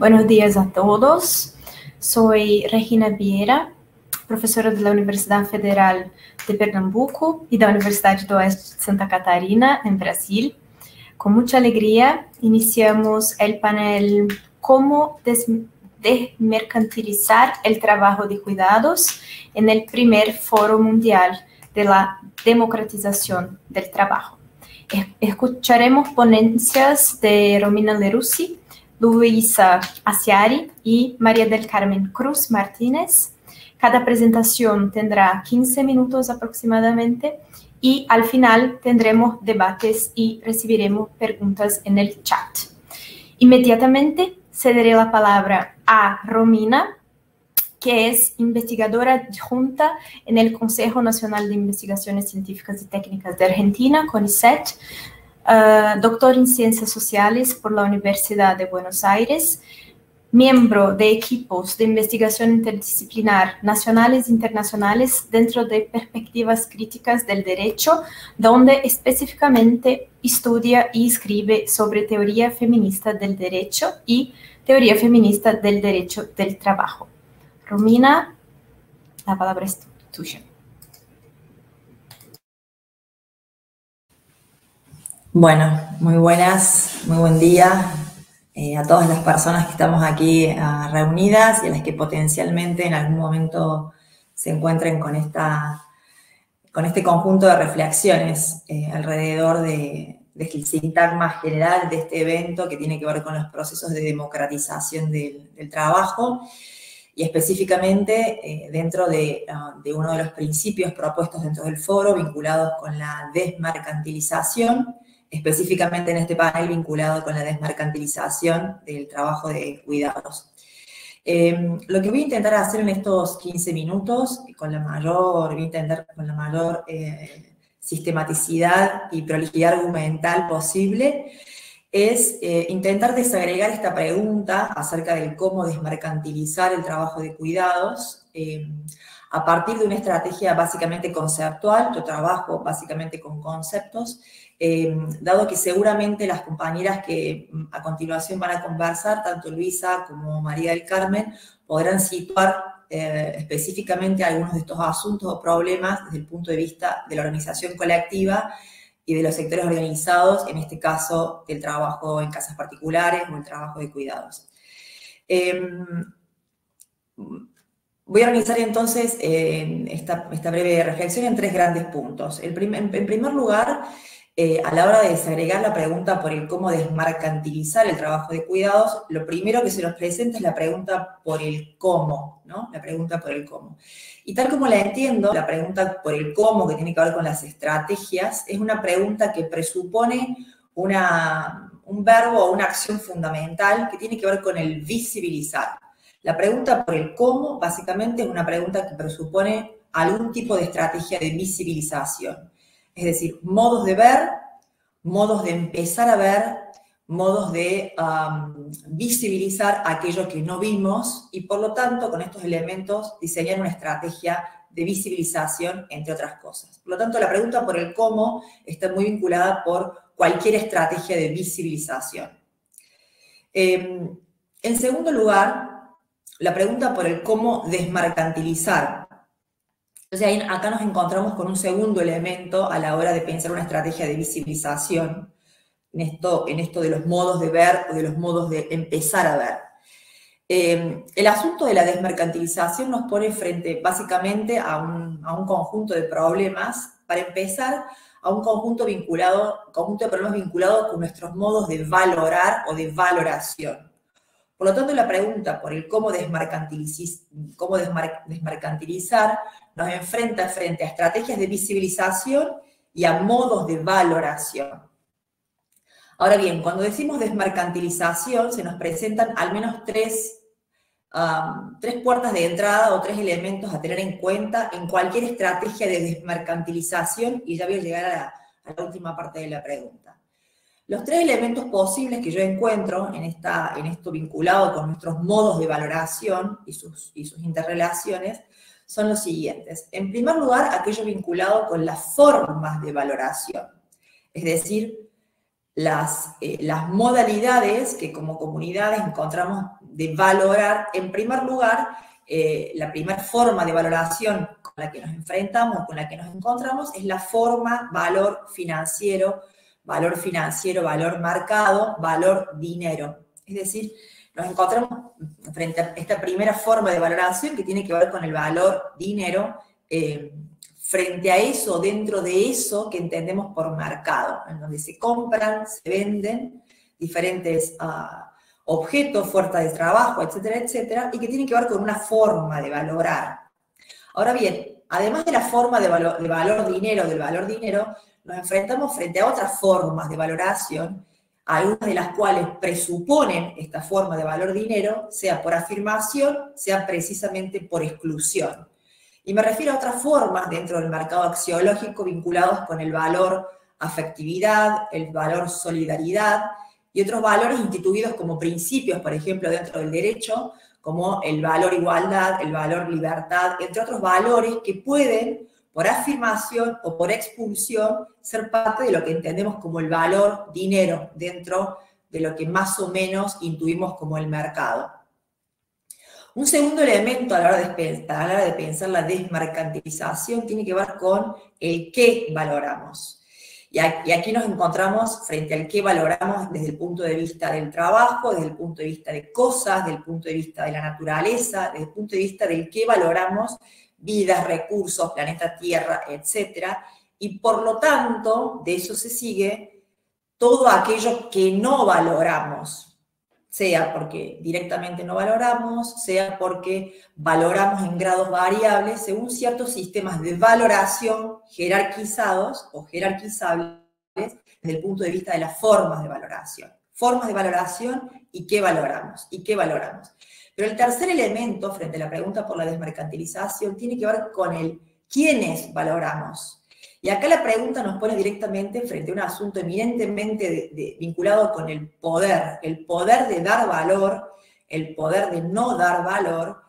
Buenos días a todos. Soy Regina Vieira, professora da Universidade Federal de Pernambuco e da Universidade do Oeste de Santa Catarina, em Brasil. Com muita alegria, iniciamos o painel Como desmercantilizar el trabajo de cuidados en el primer Foro Mundial de la Democratización del Trabajo. Escucharemos ponencias de Romina Lerussi, Luisa Aciari y María del Carmen Cruz Martínez. Cada presentación tendrá 15 minutos aproximadamente y al final tendremos debates y recibiremos preguntas en el chat. Inmediatamente cederé la palabra a Romina, que es investigadora adjunta en el Consejo Nacional de Investigaciones Científicas y Técnicas de Argentina, CONICET, doctor en Ciencias Sociales por la Universidad de Buenos Aires, miembro de equipos de investigación interdisciplinar nacionales e internacionales dentro de perspectivas críticas del derecho, donde específicamente estudia y escribe sobre teoría feminista del derecho y teoría feminista del derecho del trabajo. Romina, la palabra es tuya. Bueno, muy buenas, muy buen día a todas las personas que estamos aquí reunidas y a las que potencialmente en algún momento se encuentren con este conjunto de reflexiones alrededor del sintagma general de este evento que tiene que ver con los procesos de democratización del trabajo y específicamente dentro de uno de los principios propuestos dentro del foro vinculados con la desmercantilización, específicamente en este panel vinculado con la desmercantilización del trabajo de cuidados. Lo que voy a intentar hacer en estos 15 minutos, voy a intentar con la mayor sistematicidad y prolijidad argumental posible, es intentar desagregar esta pregunta acerca del cómo desmercantilizar el trabajo de cuidados a partir de una estrategia básicamente conceptual. Yo trabajo básicamente con conceptos, dado que seguramente las compañeras que a continuación van a conversar, tanto Luisa como María del Carmen, podrán situar específicamente algunos de estos asuntos o problemas desde el punto de vista de la organización colectiva y de los sectores organizados, en este caso el trabajo en casas particulares o el trabajo de cuidados. Voy a organizar entonces esta breve reflexión en tres grandes puntos. En primer lugar, a la hora de desagregar la pregunta por el cómo desmercantilizar el trabajo de cuidados, lo primero que se nos presenta es la pregunta por el cómo, ¿no? La pregunta por el cómo. Y tal como la entiendo, la pregunta por el cómo, que tiene que ver con las estrategias, es una pregunta que presupone un verbo o una acción fundamental que tiene que ver con el visibilizar. La pregunta por el cómo, básicamente, es una pregunta que presupone algún tipo de estrategia de visibilización. Es decir, modos de ver, modos de empezar a ver, modos de visibilizar aquello que no vimos y, por lo tanto, con estos elementos, diseñar una estrategia de visibilización, entre otras cosas. Por lo tanto, la pregunta por el cómo está muy vinculada por cualquier estrategia de visibilización. En segundo lugar, la pregunta por el cómo desmercantilizar. Entonces, acá nos encontramos con un segundo elemento a la hora de pensar una estrategia de visibilización en esto de los modos de ver o de los modos de empezar a ver. El asunto de la desmercantilización nos pone frente básicamente a un conjunto de problemas. Para empezar, a un conjunto de problemas vinculados con nuestros modos de valorar o de valoración. Por lo tanto, la pregunta por el cómo desmercantilizar nos enfrenta frente a estrategias de visibilización y a modos de valoración. Ahora bien, cuando decimos desmercantilización, se nos presentan al menos tres puertas de entrada o tres elementos a tener en cuenta en cualquier estrategia de desmercantilización, y ya voy a llegar a la última parte de la pregunta. Los tres elementos posibles que yo encuentro en esto vinculado con nuestros modos de valoración y sus interrelaciones son los siguientes. En primer lugar, aquello vinculado con las formas de valoración. Es decir, las modalidades que como comunidades encontramos de valorar. En primer lugar, la primera forma de valoración con la que nos enfrentamos, con la que nos encontramos, es la forma valor financiero, valor marcado, valor dinero. Es decir, nos encontramos frente a esta primera forma de valoración que tiene que ver con el valor dinero, frente a eso, dentro de eso que entendemos por mercado, en donde se compran, se venden diferentes objetos, fuerzas de trabajo, etcétera, etcétera, y que tienen que ver con una forma de valorar. Ahora bien, además de la forma de valor dinero, nos enfrentamos frente a otras formas de valoración, algunas de las cuales presuponen esta forma de valor dinero, sea por afirmación, sea precisamente por exclusión. Y me refiero a otras formas dentro del mercado axiológico vinculados con el valor afectividad, el valor solidaridad y otros valores instituidos como principios, por ejemplo, dentro del derecho, como el valor igualdad, el valor libertad, entre otros valores que pueden, por afirmación o por expulsión, ser parte de lo que entendemos como el valor dinero dentro de lo que más o menos intuimos como el mercado. Un segundo elemento a la hora de pensar la desmercantilización tiene que ver con el qué valoramos. Y aquí nos encontramos frente al qué valoramos desde el punto de vista del trabajo, desde el punto de vista de cosas, desde el punto de vista de la naturaleza, desde el punto de vista del qué valoramos vidas, recursos, planeta Tierra, etc. Y por lo tanto, de eso se sigue todo aquello que no valoramos, sea porque directamente no valoramos, sea porque valoramos en grados variables según ciertos sistemas de valoración jerarquizados o jerarquizables desde el punto de vista de las formas de valoración. Formas de valoración y qué valoramos, Pero el tercer elemento, frente a la pregunta por la desmercantilización, tiene que ver con el quiénes valoramos. Y acá la pregunta nos pone directamente frente a un asunto eminentemente vinculado con el poder de dar valor, el poder de no dar valor,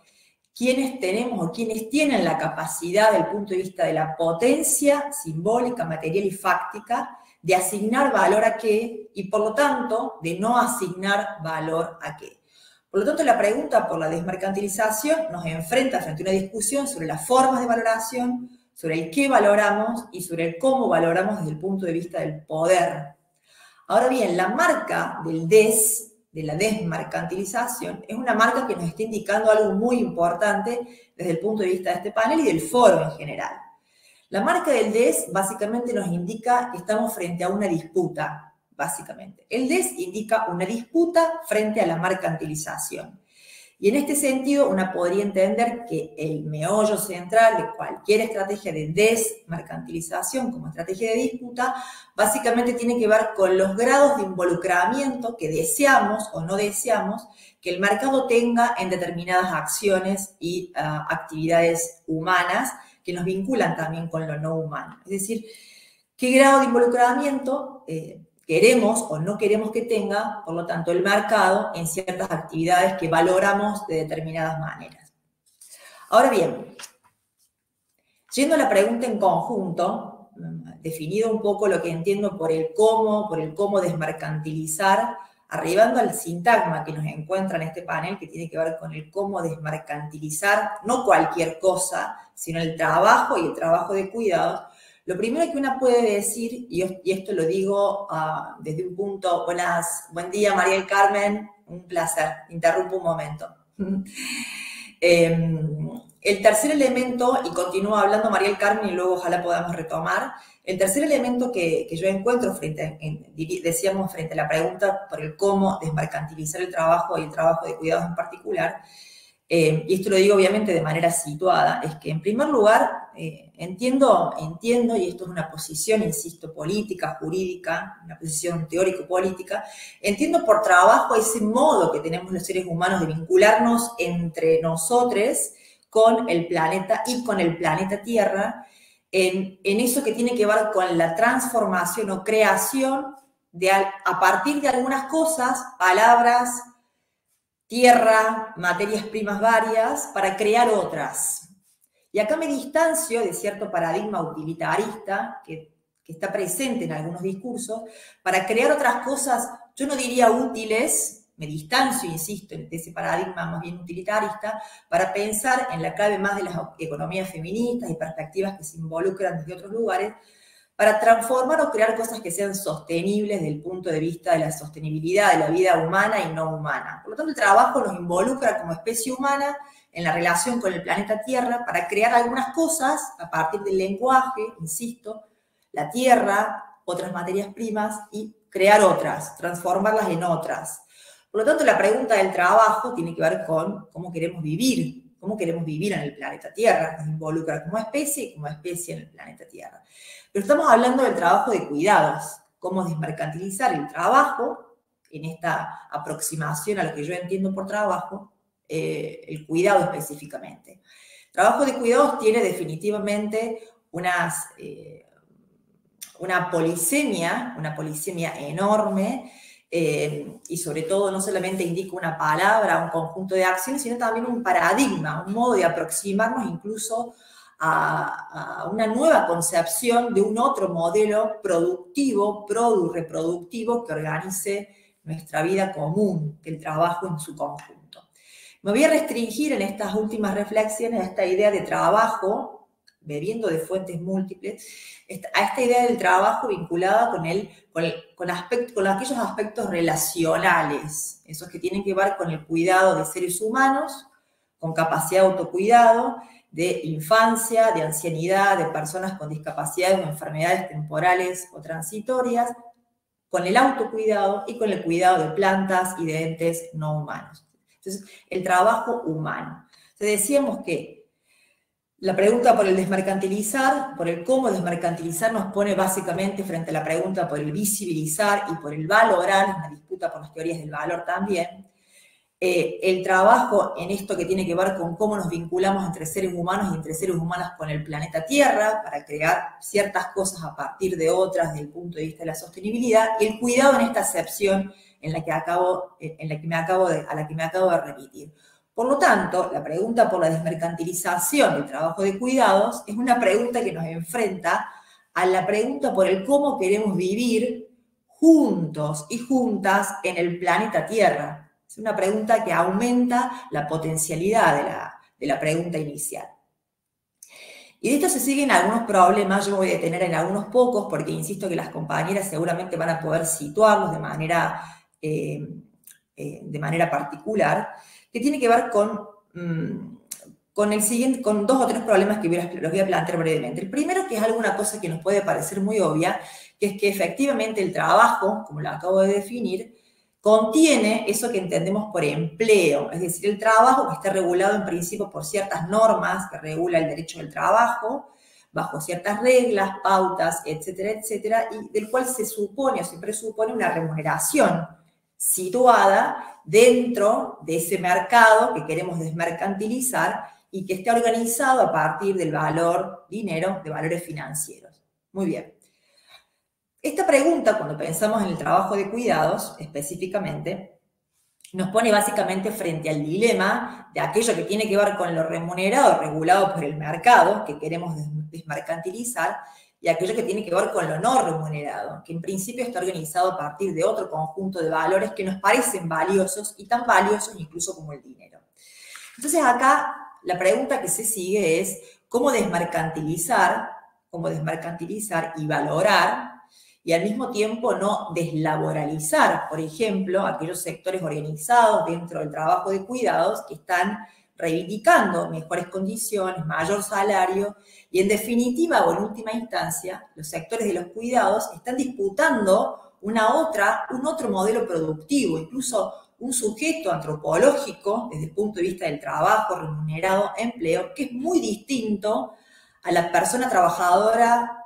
quienes tenemos o quienes tienen la capacidad, desde el punto de vista de la potencia simbólica, material y fáctica, de asignar valor a qué y por lo tanto de no asignar valor a qué. Por lo tanto, la pregunta por la desmercantilización nos enfrenta frente a una discusión sobre las formas de valoración, sobre el qué valoramos y sobre el cómo valoramos desde el punto de vista del poder. Ahora bien, la marca de la desmercantilización, es una marca que nos está indicando algo muy importante desde el punto de vista de este panel y del foro en general. La marca del DES básicamente nos indica que estamos frente a una disputa, básicamente. El DES indica una disputa frente a la mercantilización. Y en este sentido, una podría entender que el meollo central de cualquier estrategia de desmercantilización como estrategia de disputa, básicamente tiene que ver con los grados de involucramiento que deseamos o no deseamos que el mercado tenga en determinadas acciones y actividades humanas que nos vinculan también con lo no humano. Es decir, qué grado de involucramiento queremos o no queremos que tenga, por lo tanto, el mercado en ciertas actividades que valoramos de determinadas maneras. Ahora bien, yendo a la pregunta en conjunto, definido un poco lo que entiendo por el cómo desmercantilizar, arribando al sintagma que nos encuentra en este panel, que tiene que ver con el cómo desmercantilizar, no cualquier cosa, sino el trabajo y el trabajo de cuidados. Lo primero que una puede decir, y esto lo digo desde un punto, buen día María del Carmen, un placer, interrumpo un momento. El tercer elemento, y continúa hablando María del Carmen y luego ojalá podamos retomar, el tercer elemento que yo encuentro decíamos frente a la pregunta por el cómo desmercantilizar el trabajo y el trabajo de cuidados en particular, y esto lo digo obviamente de manera situada, es que en primer lugar entiendo, y esto es una posición, insisto, política, jurídica, una posición teórico-política, entiendo por trabajo ese modo que tenemos los seres humanos de vincularnos entre nosotros con el planeta y con el planeta Tierra, en eso que tiene que ver con la transformación o creación a partir de algunas cosas, palabras, tierra, materias primas varias, para crear otras. Y acá me distancio de cierto paradigma utilitarista que que está presente en algunos discursos, para crear otras cosas, yo no diría útiles, me distancio, insisto, de ese paradigma más bien utilitarista, para pensar en la clave más de las economías feministas y perspectivas que se involucran desde otros lugares, para transformar o crear cosas que sean sostenibles desde el punto de vista de la sostenibilidad de la vida humana y no humana. Por lo tanto, el trabajo nos involucra como especie humana en la relación con el planeta Tierra para crear algunas cosas a partir del lenguaje, insisto, la Tierra, otras materias primas y crear otras, transformarlas en otras. Por lo tanto, la pregunta del trabajo tiene que ver con cómo queremos vivir en el planeta Tierra, nos involucra como especie y como especie en el planeta Tierra. Pero estamos hablando del trabajo de cuidados, cómo desmercantilizar el trabajo, en esta aproximación a lo que yo entiendo por trabajo, el cuidado específicamente. El trabajo de cuidados tiene definitivamente una polisemia enorme, y sobre todo no solamente indica una palabra, un conjunto de acciones, sino también un paradigma, un modo de aproximarnos incluso a una nueva concepción de un otro modelo productivo, reproductivo que organice nuestra vida común, el trabajo en su conjunto. Me voy a restringir en estas últimas reflexiones a esta idea de trabajo, bebiendo de fuentes múltiples, a esta idea del trabajo vinculada con aquellos aspectos relacionales, esos que tienen que ver con el cuidado de seres humanos, con capacidad de autocuidado, de infancia, de ancianidad, de personas con discapacidades o enfermedades temporales o transitorias, con el autocuidado y con el cuidado de plantas y de entes no humanos. Entonces, el trabajo humano. Entonces, decíamos que la pregunta por el desmercantilizar, por el cómo desmercantilizar, nos pone básicamente frente a la pregunta por el visibilizar y por el valorar, una disputa por las teorías del valor también. El trabajo en esto que tiene que ver con cómo nos vinculamos entre seres humanos y entre seres humanos con el planeta Tierra, para crear ciertas cosas a partir de otras desde el punto de vista de la sostenibilidad, y el cuidado en esta acepción a la que me acabo de remitir. Por lo tanto, la pregunta por la desmercantilización del trabajo de cuidados es una pregunta que nos enfrenta a la pregunta por el cómo queremos vivir juntos y juntas en el planeta Tierra. Es una pregunta que aumenta la potencialidad de la pregunta inicial. Y de esto se siguen algunos problemas, yo me voy a detener en algunos pocos, porque insisto que las compañeras seguramente van a poder situarlos de manera particular, que tiene que ver con dos o tres problemas que los voy a plantear brevemente. El primero, que es alguna cosa que nos puede parecer muy obvia, que es que efectivamente el trabajo, como lo acabo de definir, contiene eso que entendemos por empleo, es decir, el trabajo que está regulado en principio por ciertas normas que regula el derecho del trabajo, bajo ciertas reglas, pautas, etcétera, etcétera, y del cual se supone o se presupone una remuneración situada dentro de ese mercado que queremos desmercantilizar y que esté organizado a partir del valor dinero, de valores financieros. Muy bien. Esta pregunta, cuando pensamos en el trabajo de cuidados específicamente, nos pone básicamente frente al dilema de aquello que tiene que ver con lo remunerado, regulado por el mercado, que queremos desmercantilizar, y aquello que tiene que ver con lo no remunerado, que en principio está organizado a partir de otro conjunto de valores que nos parecen valiosos y tan valiosos incluso como el dinero. Entonces acá la pregunta que se sigue es cómo desmercantilizar y valorar y al mismo tiempo no deslaboralizar, por ejemplo, aquellos sectores organizados dentro del trabajo de cuidados que están reivindicando mejores condiciones, mayor salario, y en definitiva o en última instancia, los sectores de los cuidados están disputando un otro modelo productivo, incluso un sujeto antropológico desde el punto de vista del trabajo remunerado, empleo, que es muy distinto a la persona trabajadora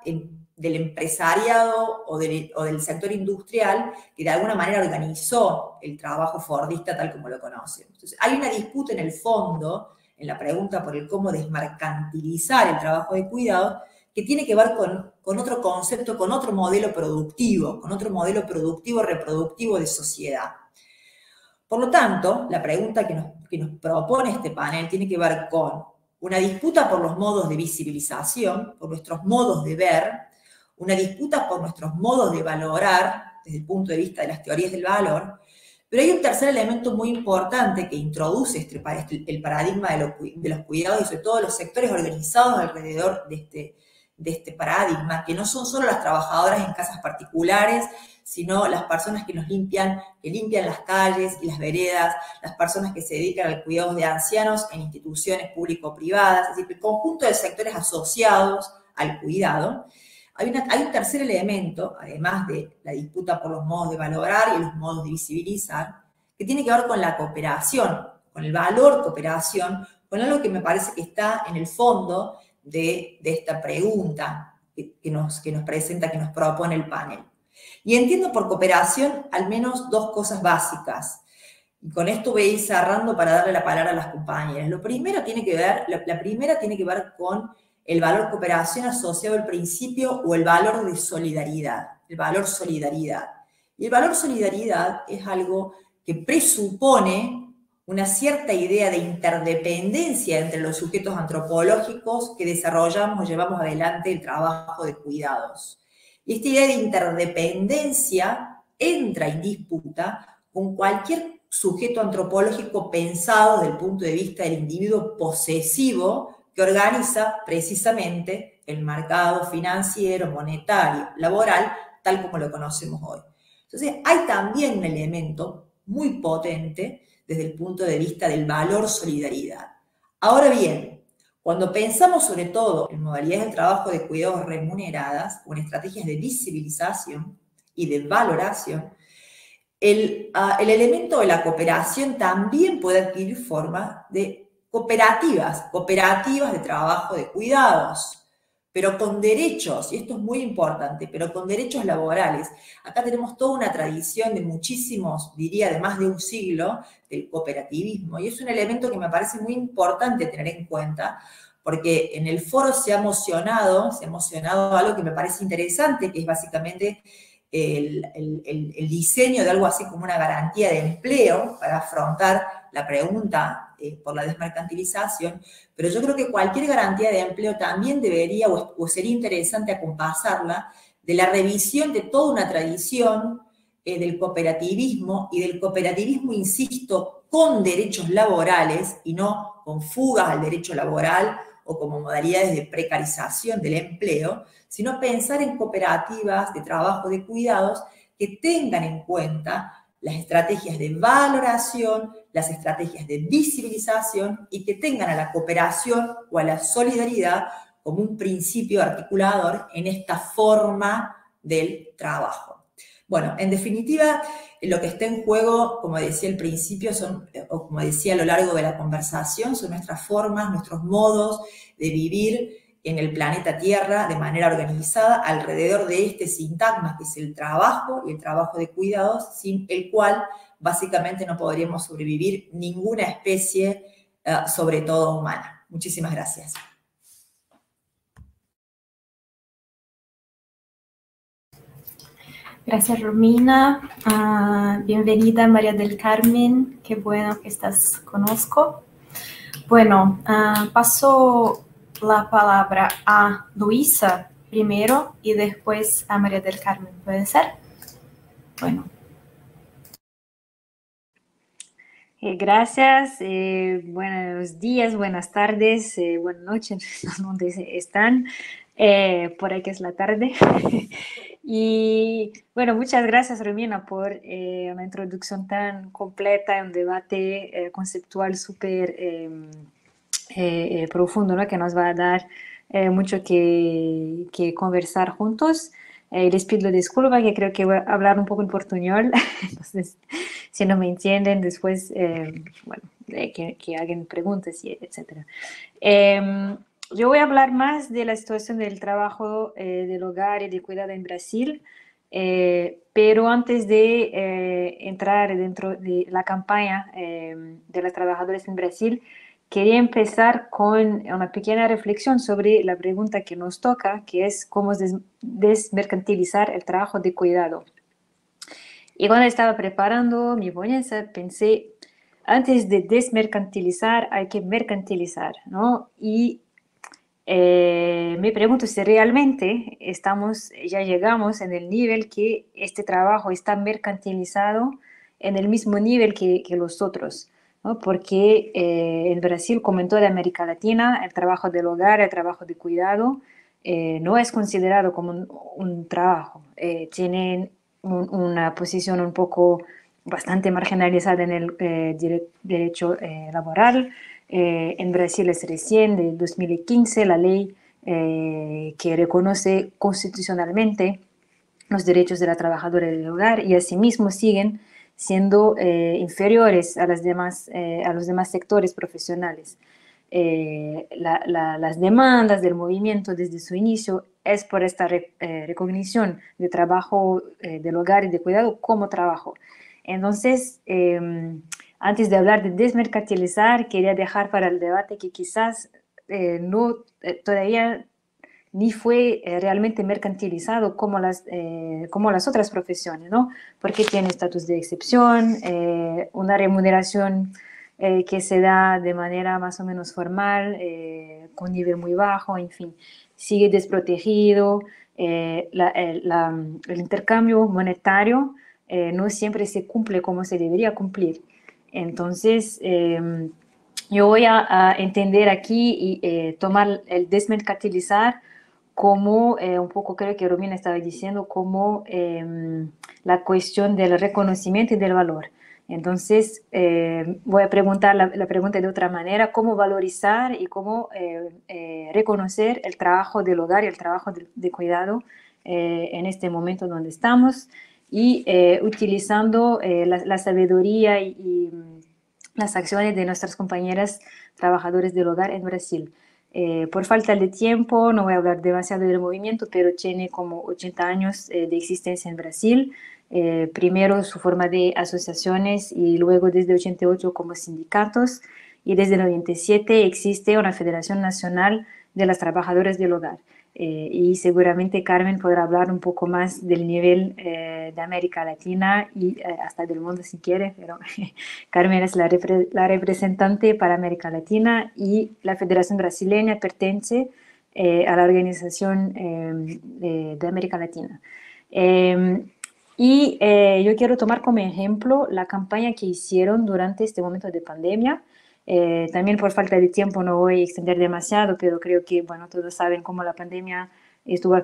del empresariado o del sector industrial que de alguna manera organizó el trabajo fordista tal como lo conocemos. Entonces, hay una disputa en el fondo, en la pregunta por el cómo desmercantilizar el trabajo de cuidado, que tiene que ver con otro concepto, con otro modelo productivo, reproductivo de sociedad. Por lo tanto, la pregunta que nos propone este panel tiene que ver con una disputa por los modos de visibilización, por nuestros modos de ver, una disputa por nuestros modos de valorar, desde el punto de vista de las teorías del valor, pero hay un tercer elemento muy importante que introduce el paradigma de los cuidados y sobre todo los sectores organizados alrededor de este paradigma, que no son solo las trabajadoras en casas particulares, sino las personas que limpian las calles y las veredas, las personas que se dedican al cuidado de ancianos en instituciones público-privadas, es decir, el conjunto de sectores asociados al cuidado. Hay un tercer elemento, además de la disputa por los modos de valorar y los modos de visibilizar, que tiene que ver con la cooperación, con el valor cooperación, con algo que me parece que está en el fondo de esta pregunta que nos presenta, que nos propone el panel. Y entiendo por cooperación al menos dos cosas básicas. Y con esto voy a ir cerrando para darle la palabra a las compañeras. La primera tiene que ver con el valor cooperación asociado al principio o el valor de solidaridad, el valor solidaridad. Y el valor solidaridad es algo que presupone una cierta idea de interdependencia entre los sujetos antropológicos que desarrollamos o llevamos adelante el trabajo de cuidados. Y esta idea de interdependencia entra en disputa con cualquier sujeto antropológico pensado desde el punto de vista del individuo posesivo que organiza precisamente el mercado financiero, monetario, laboral, tal como lo conocemos hoy. Entonces, hay también un elemento muy potente desde el punto de vista del valor solidaridad. Ahora bien, cuando pensamos sobre todo en modalidades de trabajo de cuidados remuneradas o en estrategias de visibilización y de valoración, el elemento de la cooperación también puede adquirir forma de cooperativas de trabajo de cuidados, pero con derechos, y esto es muy importante, pero con derechos laborales. Acá tenemos toda una tradición de muchísimos, diría de más de un siglo, del cooperativismo, y es un elemento que me parece muy importante tener en cuenta, porque en el foro se ha emocionado algo que me parece interesante, que es básicamente el diseño de algo así como una garantía de empleo para afrontar la pregunta por la desmercantilización, pero yo creo que cualquier garantía de empleo también debería o sería interesante acompasarla de la revisión de toda una tradición del cooperativismo y del cooperativismo, insisto, con derechos laborales y no con fugas al derecho laboral o como modalidades de precarización del empleo, sino pensar en cooperativas de trabajo de cuidados que tengan en cuenta las estrategias de valoración, las estrategias de visibilización y que tengan a la cooperación o a la solidaridad como un principio articulador en esta forma del trabajo. Bueno, en definitiva, lo que está en juego, como decía al principio, o como decía a lo largo de la conversación, son nuestras formas, nuestros modos de vivir en el planeta Tierra de manera organizada alrededor de este sintagma que es el trabajo y el trabajo de cuidados, sin el cual básicamente no podríamos sobrevivir ninguna especie, sobre todo humana. Muchísimas gracias. Gracias, Romina. Bienvenida, María del Carmen. Qué bueno que estás conozco. Bueno, paso la palabra a Luisa primero y después a María del Carmen. ¿Puede ser? Bueno. Gracias. Buenos días, buenas tardes, buenas noches, donde están. Por aquí es la tarde. Y bueno, muchas gracias, Romina, por una introducción tan completa, un debate conceptual súper profundo, ¿no? Que nos va a dar mucho que conversar juntos. Les pido disculpas, que creo que voy a hablar un poco en portuñol, entonces si no me entienden después, bueno, que hagan preguntas, etc. Yo voy a hablar más de la situación del trabajo del hogar y de cuidado en Brasil, pero antes de entrar dentro de la campaña de las trabajadoras en Brasil, quería empezar con una pequeña reflexión sobre la pregunta que nos toca, que es cómo desmercantilizar el trabajo de cuidado. Y cuando estaba preparando mi ponencia, pensé, antes de desmercantilizar hay que mercantilizar, ¿no? Y Me pregunto si realmente ya llegamos en el nivel que este trabajo está mercantilizado en el mismo nivel que los otros, ¿no? Porque en Brasil, como en toda América Latina, el trabajo del hogar, el trabajo de cuidado, no es considerado como un trabajo. Tienen una posición un poco bastante marginalizada en el derecho laboral. En Brasil es recién, de 2015, la ley que reconoce constitucionalmente los derechos de la trabajadora del hogar y asimismo siguen siendo inferiores a a los demás sectores profesionales. Las demandas del movimiento desde su inicio es por esta recognición de trabajo del hogar y de cuidado como trabajo. Entonces, antes de hablar de desmercantilizar, quería dejar para el debate que quizás todavía ni fue realmente mercantilizado como las otras profesiones, ¿no? Porque tiene estatus de excepción, una remuneración que se da de manera más o menos formal, con nivel muy bajo, en fin, sigue desprotegido. El intercambio monetario no siempre se cumple como se debería cumplir. Entonces, yo voy a entender aquí y tomar el desmercantilizar como un poco creo que Romina estaba diciendo, como la cuestión del reconocimiento y del valor. Entonces, voy a preguntar la pregunta de otra manera: ¿cómo valorizar y cómo reconocer el trabajo del hogar y el trabajo de cuidado en este momento donde estamos? Y utilizando la sabiduría y las acciones de nuestras compañeras trabajadoras del hogar en Brasil. Por falta de tiempo, no voy a hablar demasiado del movimiento, pero tiene como 80 años de existencia en Brasil. Primero su forma de asociaciones y luego desde 88 como sindicatos. Y desde 97 existe una Federación Nacional de las Trabajadoras del Hogar. Y seguramente Carmen podrá hablar un poco más del nivel de América Latina y hasta del mundo si quiere, pero Carmen es la representante para América Latina y la Federación Brasileña pertenece a la Organización de América Latina. Yo quiero tomar como ejemplo la campaña que hicieron durante este momento de pandemia. También por falta de tiempo no voy a extender demasiado, pero creo que, bueno, todos saben cómo la pandemia estuvo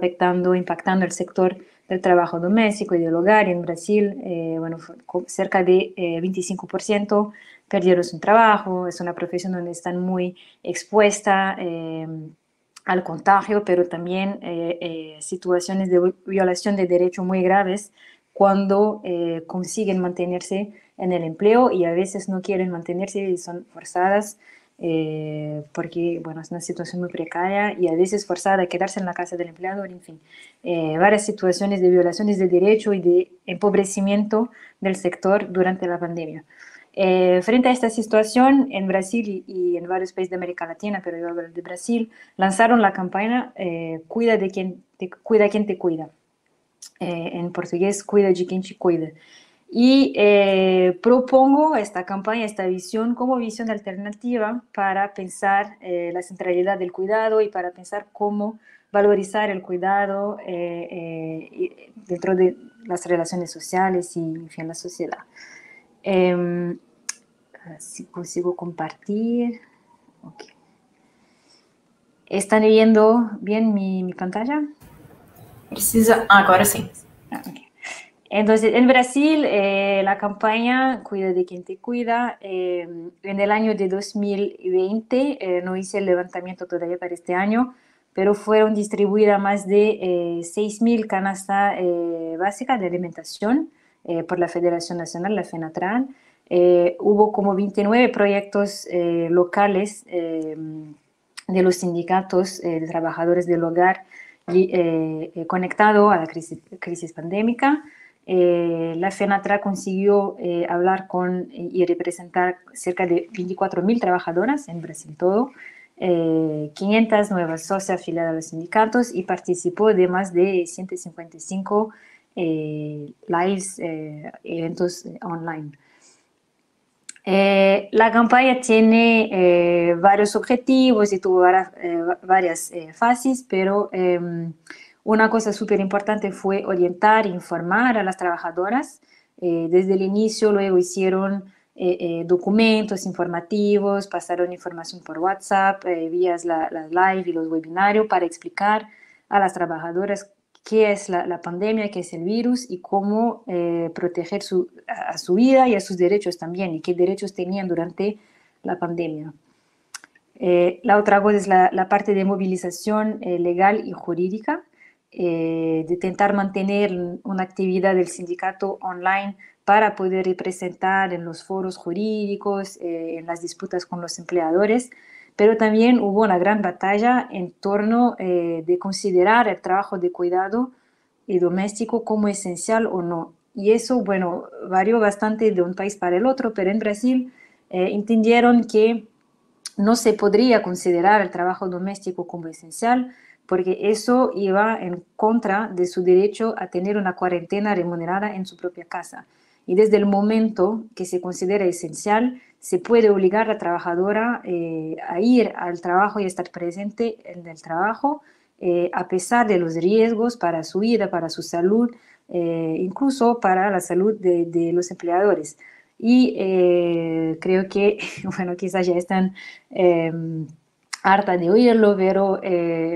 impactando el sector del trabajo doméstico y del hogar en Brasil. Bueno, cerca de 25% perdieron su trabajo. Es una profesión donde están muy expuesta al contagio, pero también situaciones de violación de derechos muy graves cuando consiguen mantenerse en el empleo y a veces no quieren mantenerse y son forzadas porque, bueno, es una situación muy precaria y a veces forzada a quedarse en la casa del empleador, en fin, varias situaciones de violaciones de derecho y de empobrecimiento del sector durante la pandemia. Frente a esta situación, en Brasil y en varios países de América Latina, pero yo hablo de Brasil, lanzaron la campaña cuida quien te cuida. En portugués, cuida de quien te cuida. Y propongo esta campaña, esta visión, como visión alternativa para pensar la centralidad del cuidado y para pensar cómo valorizar el cuidado dentro de las relaciones sociales y, en fin, la sociedad. Si consigo compartir. Okay. ¿Están viendo bien mi pantalla? Ahora sí. Okay. Entonces, en Brasil, la campaña Cuida de quien te cuida, en el año de 2020, no hice el levantamiento todavía para este año, pero fueron distribuidas más de 6.000 canastas básicas de alimentación por la Federación Nacional, la FENATRAN. Hubo como 29 proyectos locales de los sindicatos de trabajadores del hogar conectado a la crisis pandémica. La FENATRA consiguió hablar con y representar cerca de 24.000 trabajadoras en Brasil todo, 500 nuevas socias afiliadas a los sindicatos y participó de más de 155 lives, eventos online. La campaña tiene varios objetivos y tuvo varias fases, pero una cosa súper importante fue orientar e informar a las trabajadoras. Desde el inicio, luego hicieron documentos informativos, pasaron información por WhatsApp, vías las live y los webinarios para explicar a las trabajadoras qué es la pandemia, qué es el virus y cómo proteger a su vida y a sus derechos también, y qué derechos tenían durante la pandemia. La otra cosa es la parte de movilización legal y jurídica, de intentar mantener una actividad del sindicato online para poder representar en los foros jurídicos, en las disputas con los empleadores, pero también hubo una gran batalla en torno de considerar el trabajo de cuidado y doméstico como esencial o no. Y eso, bueno, varió bastante de un país para el otro, pero en Brasil entendieron que no se podría considerar el trabajo doméstico como esencial porque eso iba en contra de su derecho a tener una cuarentena remunerada en su propia casa. Y desde el momento que se considera esencial, se puede obligar a la trabajadora a ir al trabajo y estar presente en el trabajo, a pesar de los riesgos para su vida, para su salud, incluso para la salud de los empleadores. Y creo que, bueno, quizás ya están harta de oírlo, pero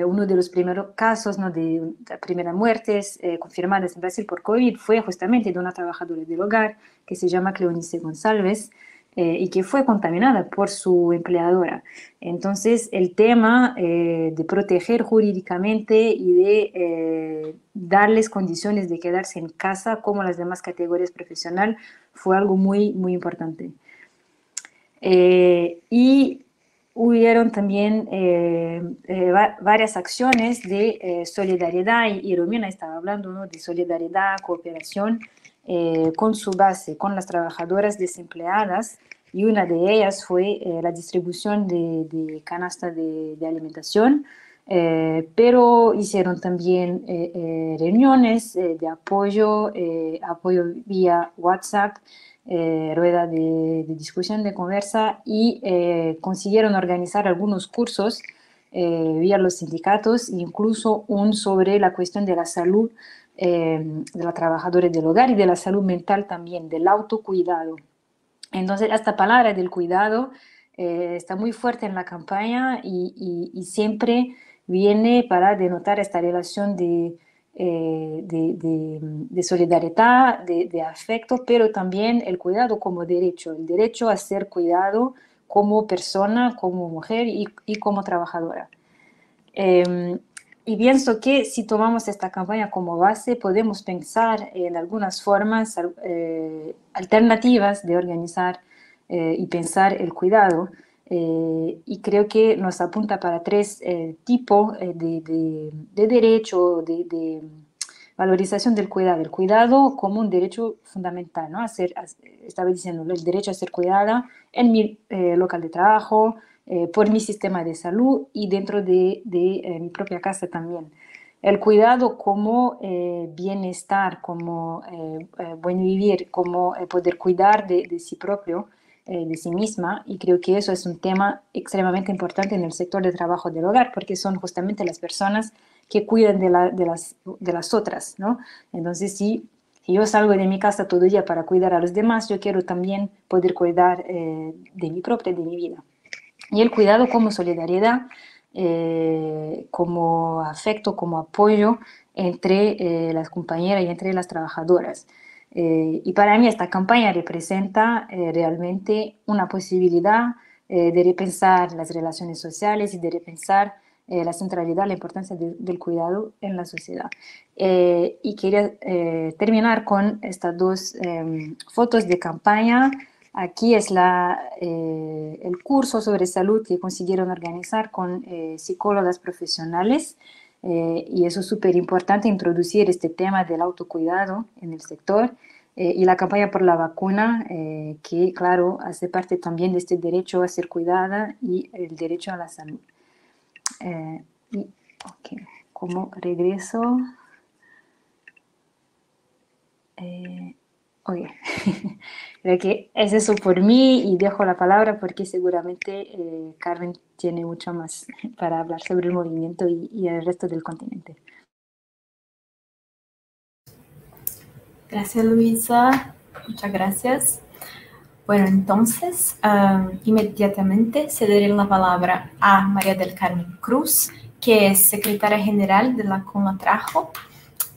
uno de los primeros casos, ¿no?, de primeras muertes confirmadas en Brasil por COVID fue justamente de una trabajadora del hogar que se llama Cleonice González y que fue contaminada por su empleadora. Entonces, el tema de proteger jurídicamente y de darles condiciones de quedarse en casa como las demás categorías profesionales fue algo muy, muy importante. Y hubieron también varias acciones de solidaridad, y Romina estaba hablando, ¿no?, de solidaridad, cooperación, con su base, con las trabajadoras desempleadas, y una de ellas fue la distribución de canasta de alimentación, pero hicieron también reuniones de apoyo, apoyo vía WhatsApp, rueda de discusión, de conversa, y consiguieron organizar algunos cursos vía los sindicatos, incluso un sobre la cuestión de la salud de los trabajadores del hogar y de la salud mental también, del autocuidado. Entonces, esta palabra del cuidado está muy fuerte en la campaña y siempre viene para denotar esta relación de solidaridad, de afecto, pero también el cuidado como derecho, el derecho a ser cuidado como persona, como mujer y como trabajadora. Y pienso que si tomamos esta campaña como base, podemos pensar en algunas formas alternativas de organizar y pensar el cuidado. Y creo que nos apunta para tres tipos de derecho, de valorización del cuidado. El cuidado como un derecho fundamental, ¿no? Estaba diciendo, el derecho a ser cuidada en mi local de trabajo, por mi sistema de salud y dentro de mi propia casa también. El cuidado como bienestar, como buen vivir, como poder cuidar de sí propio, de sí misma, y creo que eso es un tema extremadamente importante en el sector de trabajo del hogar, porque son justamente las personas que cuidan de las otras, ¿no? Entonces, si yo salgo de mi casa todo el día para cuidar a los demás, yo quiero también poder cuidar de mi propia, de mi vida. Y el cuidado como solidaridad, como afecto, como apoyo entre las compañeras y entre las trabajadoras. Y para mí esta campaña representa realmente una posibilidad de repensar las relaciones sociales y de repensar la centralidad, la importancia del cuidado en la sociedad. Y quería terminar con estas dos fotos de campaña. Aquí es el curso sobre salud que consiguieron organizar con psicólogas profesionales, y eso es súper importante, introducir este tema del autocuidado en el sector, y la campaña por la vacuna, que claro, hace parte también de este derecho a ser cuidada y el derecho a la salud. Okay. Como regreso... Okay. Creo que es eso por mí y dejo la palabra porque seguramente Carmen tiene mucho más para hablar sobre el movimiento y el resto del continente. Gracias, Luisa. Muchas gracias. Bueno, entonces, inmediatamente cederé la palabra a María del Carmen Cruz, que es secretaria general de la CONATRAJO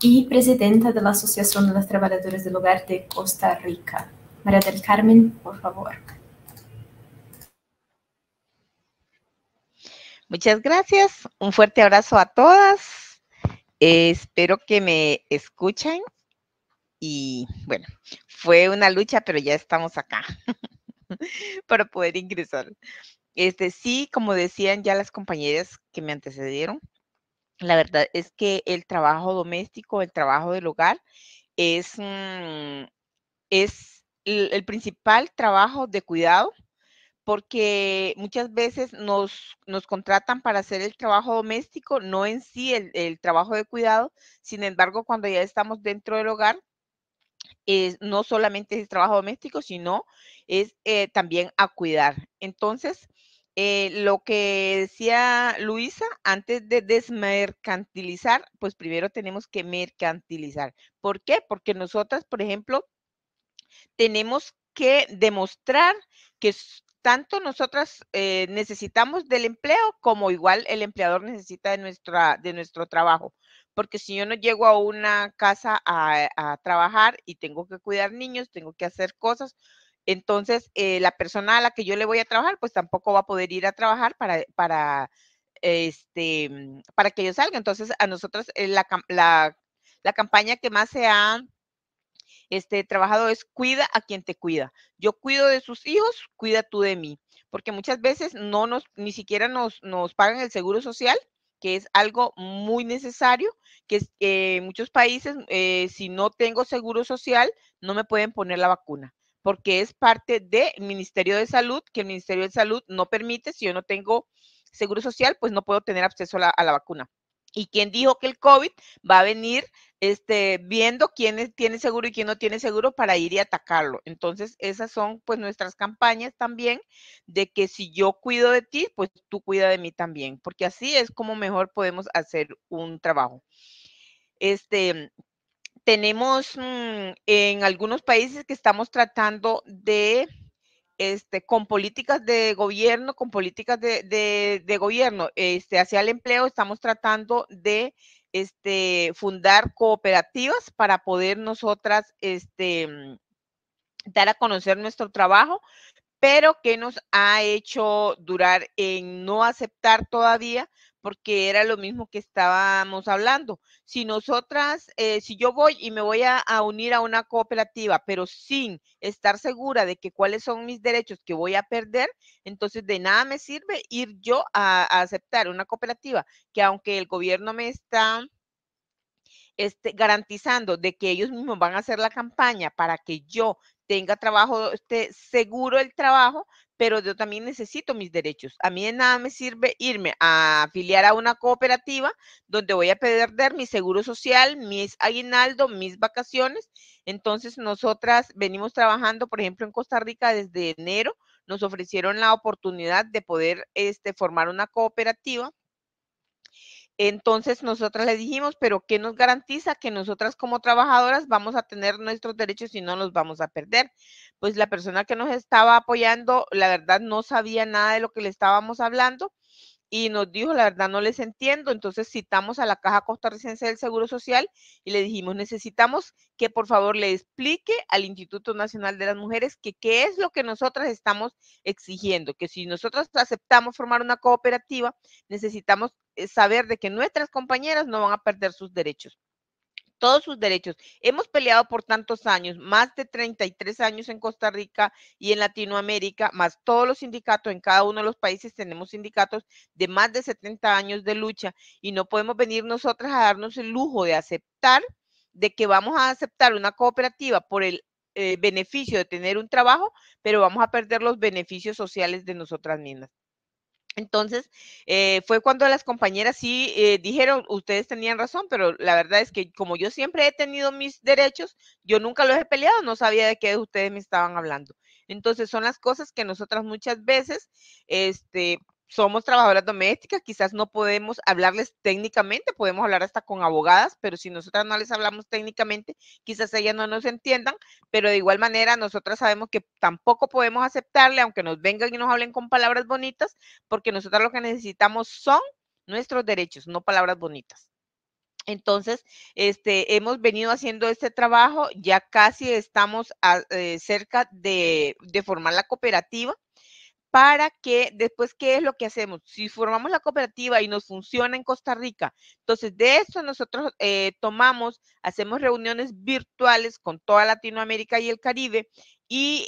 y presidenta de la Asociación de las Trabajadoras del Hogar de Costa Rica. María del Carmen, por favor. Muchas gracias. Un fuerte abrazo a todas. Espero que me escuchen. Y bueno, fue una lucha, pero ya estamos acá para poder ingresar. Sí, como decían ya las compañeras que me antecedieron, la verdad es que el trabajo doméstico, el trabajo del hogar, es el principal trabajo de cuidado, porque muchas veces nos contratan para hacer el trabajo doméstico, no en sí el trabajo de cuidado. Sin embargo, cuando ya estamos dentro del hogar, no solamente es trabajo doméstico, sino es también a cuidar. Entonces, lo que decía Luisa, antes de desmercantilizar, pues primero tenemos que mercantilizar. ¿Por qué? Porque nosotras, por ejemplo, tenemos que demostrar que tanto nosotras necesitamos del empleo como igual el empleador necesita de nuestro trabajo. Porque si yo no llego a una casa a trabajar y tengo que cuidar niños, tengo que hacer cosas, entonces la persona a la que yo le voy a trabajar, pues tampoco va a poder ir a trabajar para que yo salga. Entonces a nosotros la campaña que más se ha trabajado es cuida a quien te cuida. Yo cuido de sus hijos, cuida tú de mí. Porque muchas veces ni siquiera nos pagan el seguro social, que es algo muy necesario, que en muchos países, si no tengo seguro social, no me pueden poner la vacuna, porque es parte del Ministerio de Salud, que el Ministerio de Salud no permite, si yo no tengo seguro social, pues no puedo tener acceso a la vacuna. ¿Y quién dijo que el COVID va a venir viendo quién tiene seguro y quién no tiene seguro para ir y atacarlo? Entonces, esas son pues nuestras campañas también de que si yo cuido de ti, pues tú cuida de mí también, porque así es como mejor podemos hacer un trabajo. Tenemos en algunos países que estamos tratando de con políticas de gobierno, con políticas de gobierno hacia el empleo, estamos tratando de fundar cooperativas para poder nosotras dar a conocer nuestro trabajo, pero que nos ha hecho durar en no aceptar todavía, porque era lo mismo que estábamos hablando. Si nosotras, si yo voy y me voy a unir a una cooperativa, pero sin estar segura de que cuáles son mis derechos que voy a perder, entonces de nada me sirve ir yo a aceptar una cooperativa, que aunque el gobierno me está garantizando de que ellos mismos van a hacer la campaña para que yo tenga trabajo, seguro el trabajo, pero yo también necesito mis derechos. A mí de nada me sirve irme a afiliar a una cooperativa donde voy a perder mi seguro social, mis aguinaldo, mis vacaciones. Entonces, nosotras venimos trabajando, por ejemplo, en Costa Rica desde enero, nos ofrecieron la oportunidad de poder formar una cooperativa. Entonces nosotras le dijimos, pero ¿qué nos garantiza que nosotras como trabajadoras vamos a tener nuestros derechos y no los vamos a perder? Pues la persona que nos estaba apoyando, la verdad, no sabía nada de lo que le estábamos hablando y nos dijo, la verdad no les entiendo. Entonces citamos a la Caja Costarricense del Seguro Social y le dijimos, necesitamos que por favor le explique al Instituto Nacional de las Mujeres que qué es lo que nosotras estamos exigiendo, que si nosotros aceptamos formar una cooperativa, necesitamos saber de que nuestras compañeras no van a perder sus derechos. Todos sus derechos. Hemos peleado por tantos años, más de 33 años en Costa Rica y en Latinoamérica, más todos los sindicatos, en cada uno de los países tenemos sindicatos de más de 70 años de lucha y no podemos venir nosotras a darnos el lujo de aceptar de que vamos a aceptar una cooperativa por el beneficio de tener un trabajo, pero vamos a perder los beneficios sociales de nosotras mismas. Entonces, fue cuando las compañeras sí dijeron, ustedes tenían razón, pero la verdad es que como yo siempre he tenido mis derechos, yo nunca los he peleado, no sabía de qué ustedes me estaban hablando. Entonces, son las cosas que nosotras muchas veces, somos trabajadoras domésticas, quizás no podemos hablarles técnicamente, podemos hablar hasta con abogadas, pero si nosotras no les hablamos técnicamente, quizás ellas no nos entiendan, pero de igual manera nosotras sabemos que tampoco podemos aceptarle, aunque nos vengan y nos hablen con palabras bonitas, porque nosotros lo que necesitamos son nuestros derechos, no palabras bonitas. Entonces, hemos venido haciendo este trabajo, ya casi estamos cerca de formar la cooperativa, para que después, ¿qué es lo que hacemos? Si formamos la cooperativa y nos funciona en Costa Rica, entonces de eso nosotros hacemos reuniones virtuales con toda Latinoamérica y el Caribe y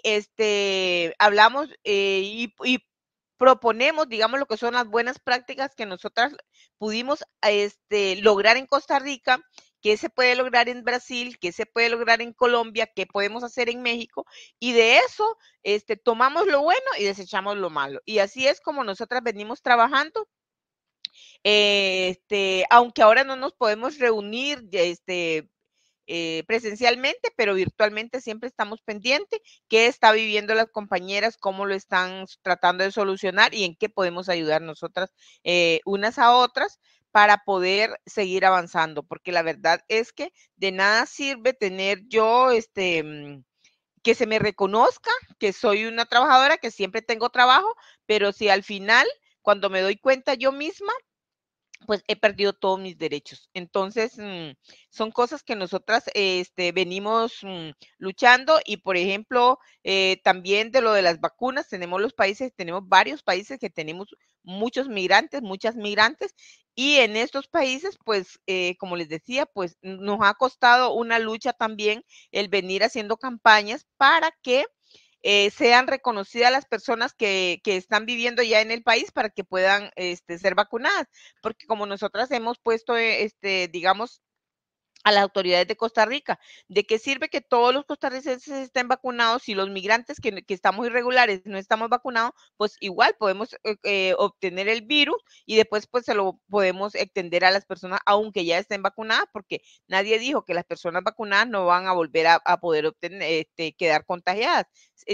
hablamos y proponemos, digamos, lo que son las buenas prácticas que nosotras pudimos lograr en Costa Rica, qué se puede lograr en Brasil, qué se puede lograr en Colombia, qué podemos hacer en México, y de eso tomamos lo bueno y desechamos lo malo. Y así es como nosotras venimos trabajando. Aunque ahora no nos podemos reunir presencialmente, pero virtualmente siempre estamos pendientes qué está viviendo las compañeras, cómo lo están tratando de solucionar y en qué podemos ayudar nosotras unas a otras para poder seguir avanzando, porque la verdad es que de nada sirve tener yo que se me reconozca que soy una trabajadora, que siempre tengo trabajo, pero si al final, cuando me doy cuenta yo misma, pues he perdido todos mis derechos. Entonces, son cosas que nosotras venimos luchando y, por ejemplo, también de lo de las vacunas, tenemos varios países que tenemos muchos migrantes, muchas migrantes, y en estos países, pues, como les decía, pues nos ha costado una lucha también el venir haciendo campañas para que sean reconocidas las personas que están viviendo ya en el país para que puedan ser vacunadas, porque como nosotras hemos puesto, digamos, a las autoridades de Costa Rica. ¿De qué sirve que todos los costarricenses estén vacunados si los migrantes que estamos irregulares no estamos vacunados? Pues igual podemos obtener el virus y después pues se lo podemos extender a las personas aunque ya estén vacunadas, porque nadie dijo que las personas vacunadas no van a volver a poder obtener, quedar contagiadas.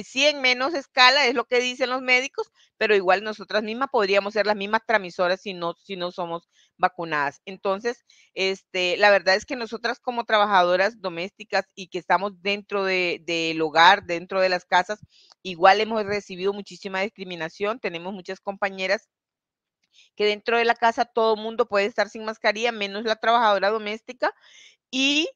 Sí, en menos escala es lo que dicen los médicos, pero igual nosotras mismas podríamos ser las mismas transmisoras si no somos vacunadas. Entonces, la verdad es que nosotras como trabajadoras domésticas y que estamos dentro del hogar, dentro de las casas, igual hemos recibido muchísima discriminación. Tenemos muchas compañeras que dentro de la casa todo el mundo puede estar sin mascarilla, menos la trabajadora doméstica. Y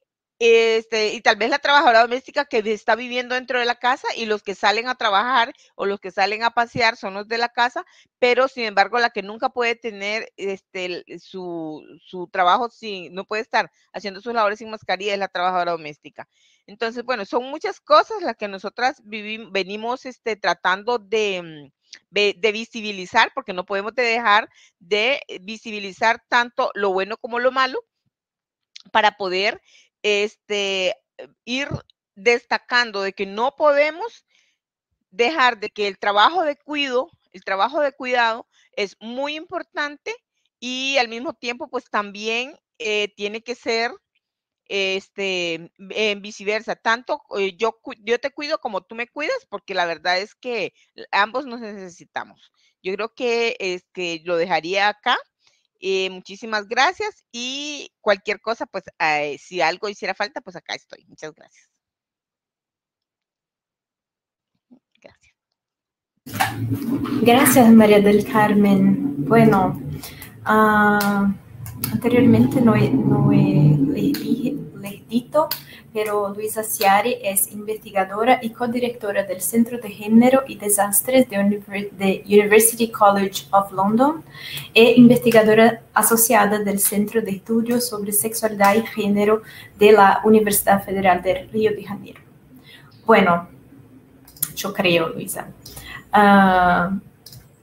tal vez la trabajadora doméstica que está viviendo dentro de la casa y los que salen a trabajar o los que salen a pasear son los de la casa, pero sin embargo la que nunca puede tener su trabajo no puede estar haciendo sus labores sin mascarilla es la trabajadora doméstica. Entonces, bueno, son muchas cosas las que nosotras venimos tratando de visibilizar, porque no podemos dejar de visibilizar tanto lo bueno como lo malo para poder ir destacando de que no podemos dejar de que el trabajo de cuidado es muy importante y al mismo tiempo pues también tiene que ser viceversa, tanto yo te cuido como tú me cuidas, porque la verdad es que ambos nos necesitamos. Yo creo que lo dejaría acá. Muchísimas gracias y cualquier cosa, pues si algo hiciera falta, pues acá estoy. Muchas gracias. Gracias. Gracias, María del Carmen. Bueno, anteriormente no he les dicho, pero Luisa Ciari es investigadora y codirectora del Centro de Género y Desastres de University College of London e investigadora asociada del Centro de Estudios sobre Sexualidad y Género de la Universidad Federal de Río de Janeiro. Bueno, yo creo, Luisa.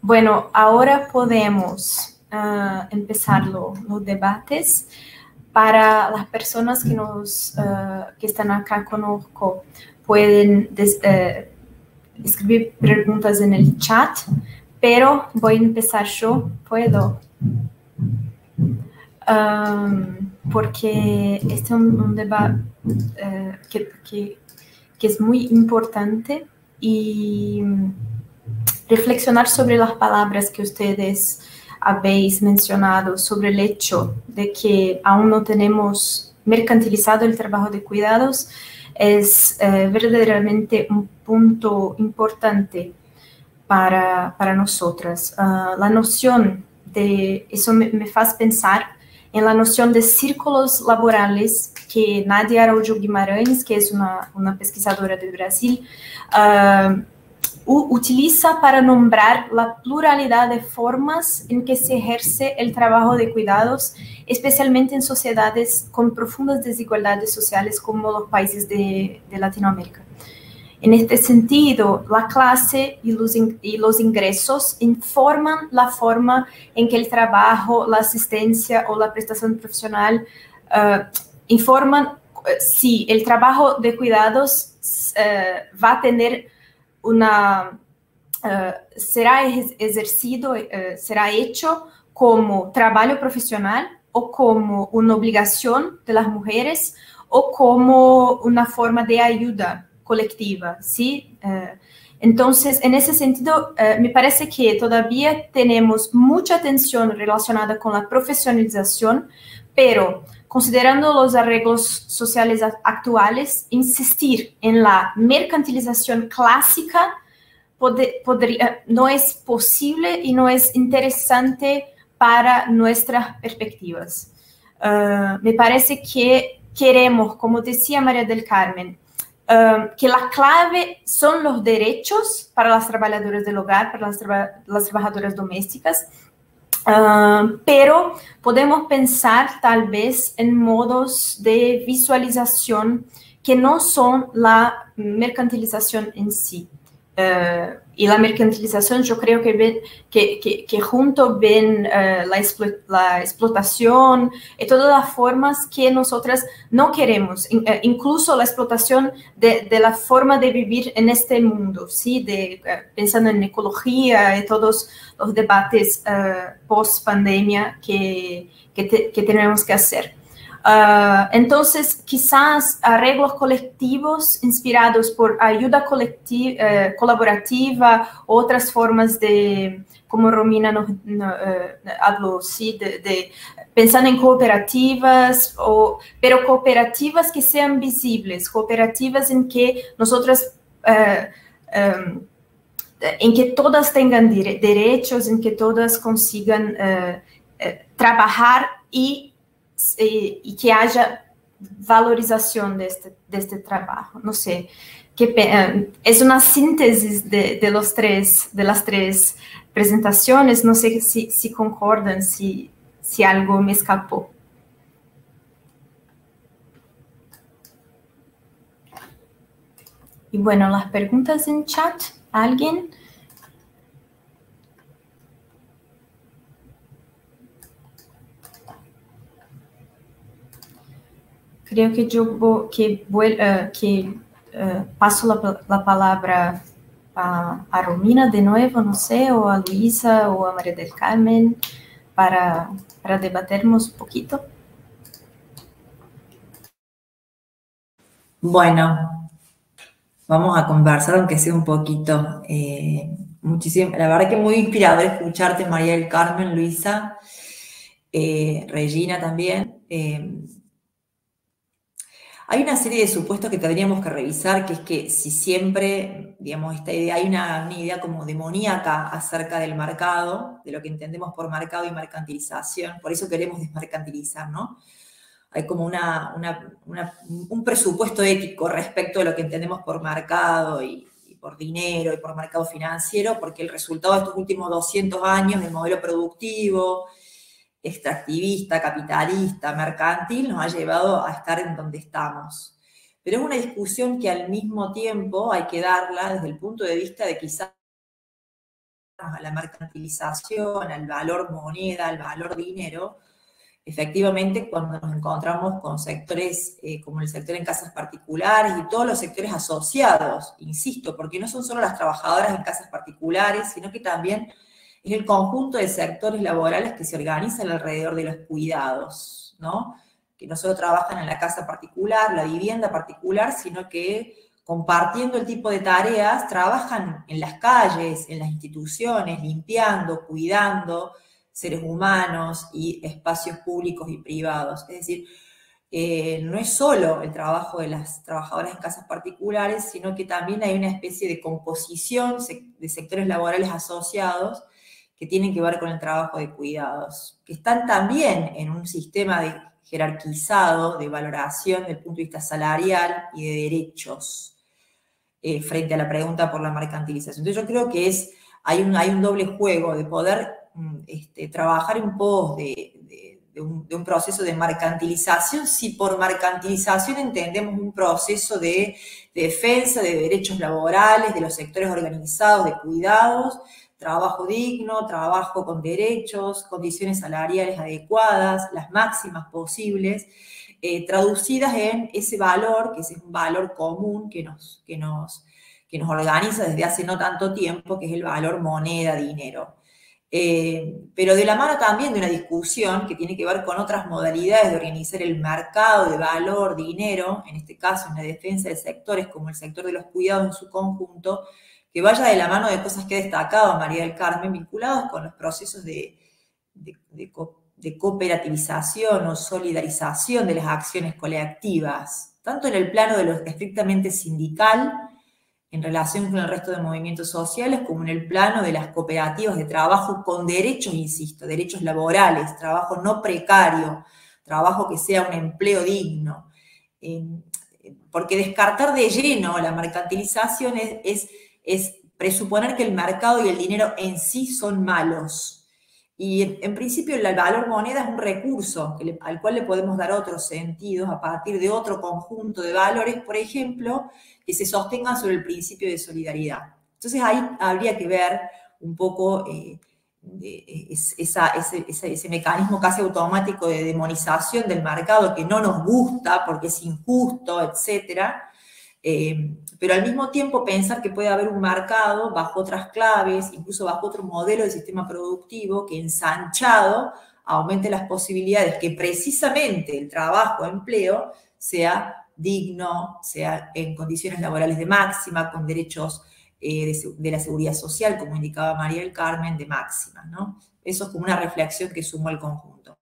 Bueno, ahora podemos empezar los debates. Para las personas que están acá conozco, pueden escribir preguntas en el chat, pero voy a empezar yo, ¿puedo? Porque este es un debate que es muy importante y reflexionar sobre las palabras que ustedes habéis mencionado, sobre el hecho de que aún no tenemos mercantilizado el trabajo de cuidados, es verdaderamente un punto importante para nosotras. La noción de, eso me hace pensar en la noción de círculos laborales que Nadia Araújo Guimarães, que es una pesquisadora de Brasil, utiliza para nombrar la pluralidad de formas en que se ejerce el trabajo de cuidados, especialmente en sociedades con profundas desigualdades sociales como los países de Latinoamérica. En este sentido, la clase y los ingresos informan la forma en que el trabajo, la asistencia o la prestación profesional informan si el trabajo de cuidados va a tener será ejercido, será hecho como trabajo profesional o como una obligación de las mujeres o como una forma de ayuda colectiva, ¿sí? Entonces, en ese sentido, me parece que todavía tenemos mucha atención relacionada con la profesionalización, pero considerando los arreglos sociales actuales, insistir en la mercantilización clásica no es posible y no es interesante para nuestras perspectivas. Me parece que queremos, como decía María del Carmen, que la clave son los derechos para las trabajadoras del hogar, para las trabajadoras domésticas, pero podemos pensar tal vez en modos de visualización que no son la mercantilización en sí. Y la mercantilización yo creo que junto ven la explotación y todas las formas que nosotras no queremos, incluso la explotación de la forma de vivir en este mundo, ¿sí? Pensando en ecología y todos los debates post-pandemia que tenemos que hacer. Entonces, quizás arreglos colectivos inspirados por ayuda colaborativa, otras formas de, como Romina habló, ¿sí? Pensando en cooperativas, pero cooperativas que sean visibles, cooperativas en que nosotras, en que todas tengan derechos, en que todas consigan trabajar y que haya valorización de este trabajo. No sé, es una síntesis de las tres presentaciones. No sé si concordan, si algo me escapó. Y bueno, las preguntas en chat, ¿alguien? Creo que paso la palabra a Romina de nuevo, no sé, o a Luisa o a María del Carmen para debaternos un poquito. Bueno, vamos a conversar, aunque sea un poquito. Muchísimo, la verdad que muy inspirador escucharte, María del Carmen, Luisa, Regina también. Hay una serie de supuestos que tendríamos que revisar, que es que si siempre, digamos, esta idea, hay una idea como demoníaca acerca del mercado, de lo que entendemos por mercado y mercantilización, por eso queremos desmercantilizar, ¿no? Hay como un presupuesto ético respecto de lo que entendemos por mercado y por dinero y por mercado financiero, porque el resultado de estos últimos 200 años del modelo productivo, extractivista, capitalista, mercantil, nos ha llevado a estar en donde estamos. Pero es una discusión que al mismo tiempo hay que darla desde el punto de vista de quizás a la mercantilización, al valor moneda, al valor dinero, efectivamente cuando nos encontramos con sectores como el sector en casas particulares y todos los sectores asociados, insisto, porque no son solo las trabajadoras en casas particulares, sino que también es el conjunto de sectores laborales que se organizan alrededor de los cuidados, ¿no? Que no solo trabajan en la casa particular, la vivienda particular, sino que compartiendo el tipo de tareas, trabajan en las calles, en las instituciones, limpiando, cuidando seres humanos y espacios públicos y privados. Es decir, no es solo el trabajo de las trabajadoras en casas particulares, sino que también hay una especie de composición de sectores laborales asociados que tienen que ver con el trabajo de cuidados, que están también en un sistema jerarquizado de valoración desde el punto de vista salarial y de derechos frente a la pregunta por la mercantilización. Entonces yo creo que hay un doble juego de poder trabajar en pos de un proceso de mercantilización, si por mercantilización entendemos un proceso de defensa de derechos laborales, de los sectores organizados de cuidados, trabajo digno, trabajo con derechos, condiciones salariales adecuadas, las máximas posibles, traducidas en ese valor, que es un valor común que nos organiza desde hace no tanto tiempo, que es el valor moneda, dinero. Pero de la mano también de una discusión que tiene que ver con otras modalidades de organizar el mercado de valor, dinero, en este caso en la defensa de sectores como el sector de los cuidados en su conjunto, que vaya de la mano de cosas que ha destacado María del Carmen, vinculados con los procesos de cooperativización o solidarización de las acciones colectivas, tanto en el plano de lo estrictamente sindical, en relación con el resto de movimientos sociales, como en el plano de las cooperativas de trabajo con derechos, insisto, derechos laborales, trabajo no precario, trabajo que sea un empleo digno. Porque descartar de lleno la mercantilización es presuponer que el mercado y el dinero en sí son malos. Y en principio el valor moneda es un recurso al cual le podemos dar otros sentidos a partir de otro conjunto de valores, por ejemplo, que se sostengan sobre el principio de solidaridad. Entonces ahí habría que ver un poco ese mecanismo casi automático de demonización del mercado que no nos gusta porque es injusto, etcétera. Pero al mismo tiempo pensar que puede haber un mercado bajo otras claves, incluso bajo otro modelo de sistema productivo que ensanchado aumente las posibilidades que precisamente el trabajo, empleo, sea digno, sea en condiciones laborales de máxima, con derechos de la seguridad social, como indicaba María del Carmen, de máxima, ¿no? Eso es como una reflexión que sumó al conjunto.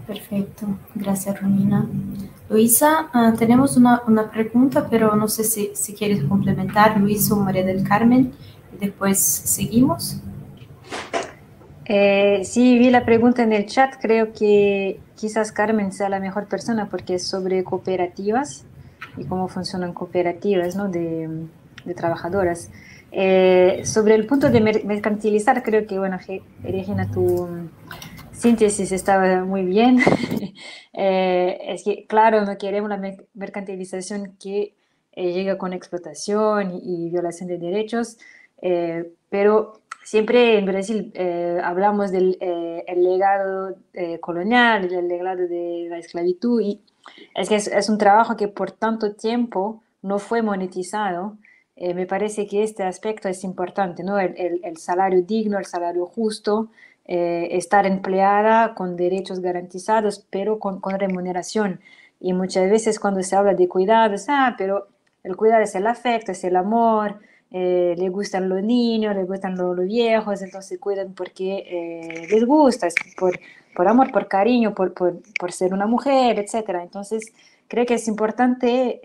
Perfecto, gracias Romina. Luisa, tenemos una pregunta, pero no sé si quieres complementar, Luisa o María del Carmen, y después seguimos. Sí, vi la pregunta en el chat, creo que quizás Carmen sea la mejor persona porque es sobre cooperativas y cómo funcionan cooperativas, ¿no? de trabajadoras. Sobre el punto de mercantilizar, creo que, bueno, Regina, tu síntesis estaba muy bien. Es que, claro, no queremos la mercantilización que llega con explotación y violación de derechos, pero siempre en Brasil hablamos del el legado colonial, el legado de la esclavitud, y es que es un trabajo que por tanto tiempo no fue monetizado. Me parece que este aspecto es importante, ¿no? El salario digno, el salario justo, estar empleada con derechos garantizados, pero con remuneración. Y muchas veces cuando se habla de cuidados, pero el cuidado es el afecto, es el amor, le gustan los niños, le gustan los viejos, entonces cuidan porque les gusta, es por amor, por cariño, por ser una mujer, etc. Entonces creo que es importante,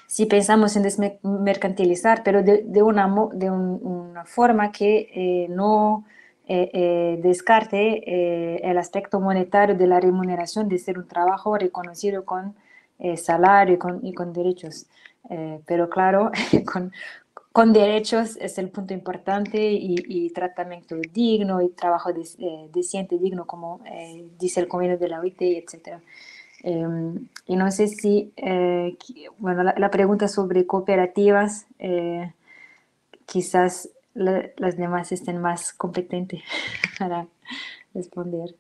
si pensamos en desmercantilizar, pero de una forma que no descarte el aspecto monetario de la remuneración de ser un trabajo reconocido con salario y con derechos. Pero claro, con derechos es el punto importante y tratamiento digno y trabajo decente, digno, como dice el convenio de la OIT, etc. Y no sé si, bueno, la pregunta sobre cooperativas, quizás las demás estén más competentes para responder.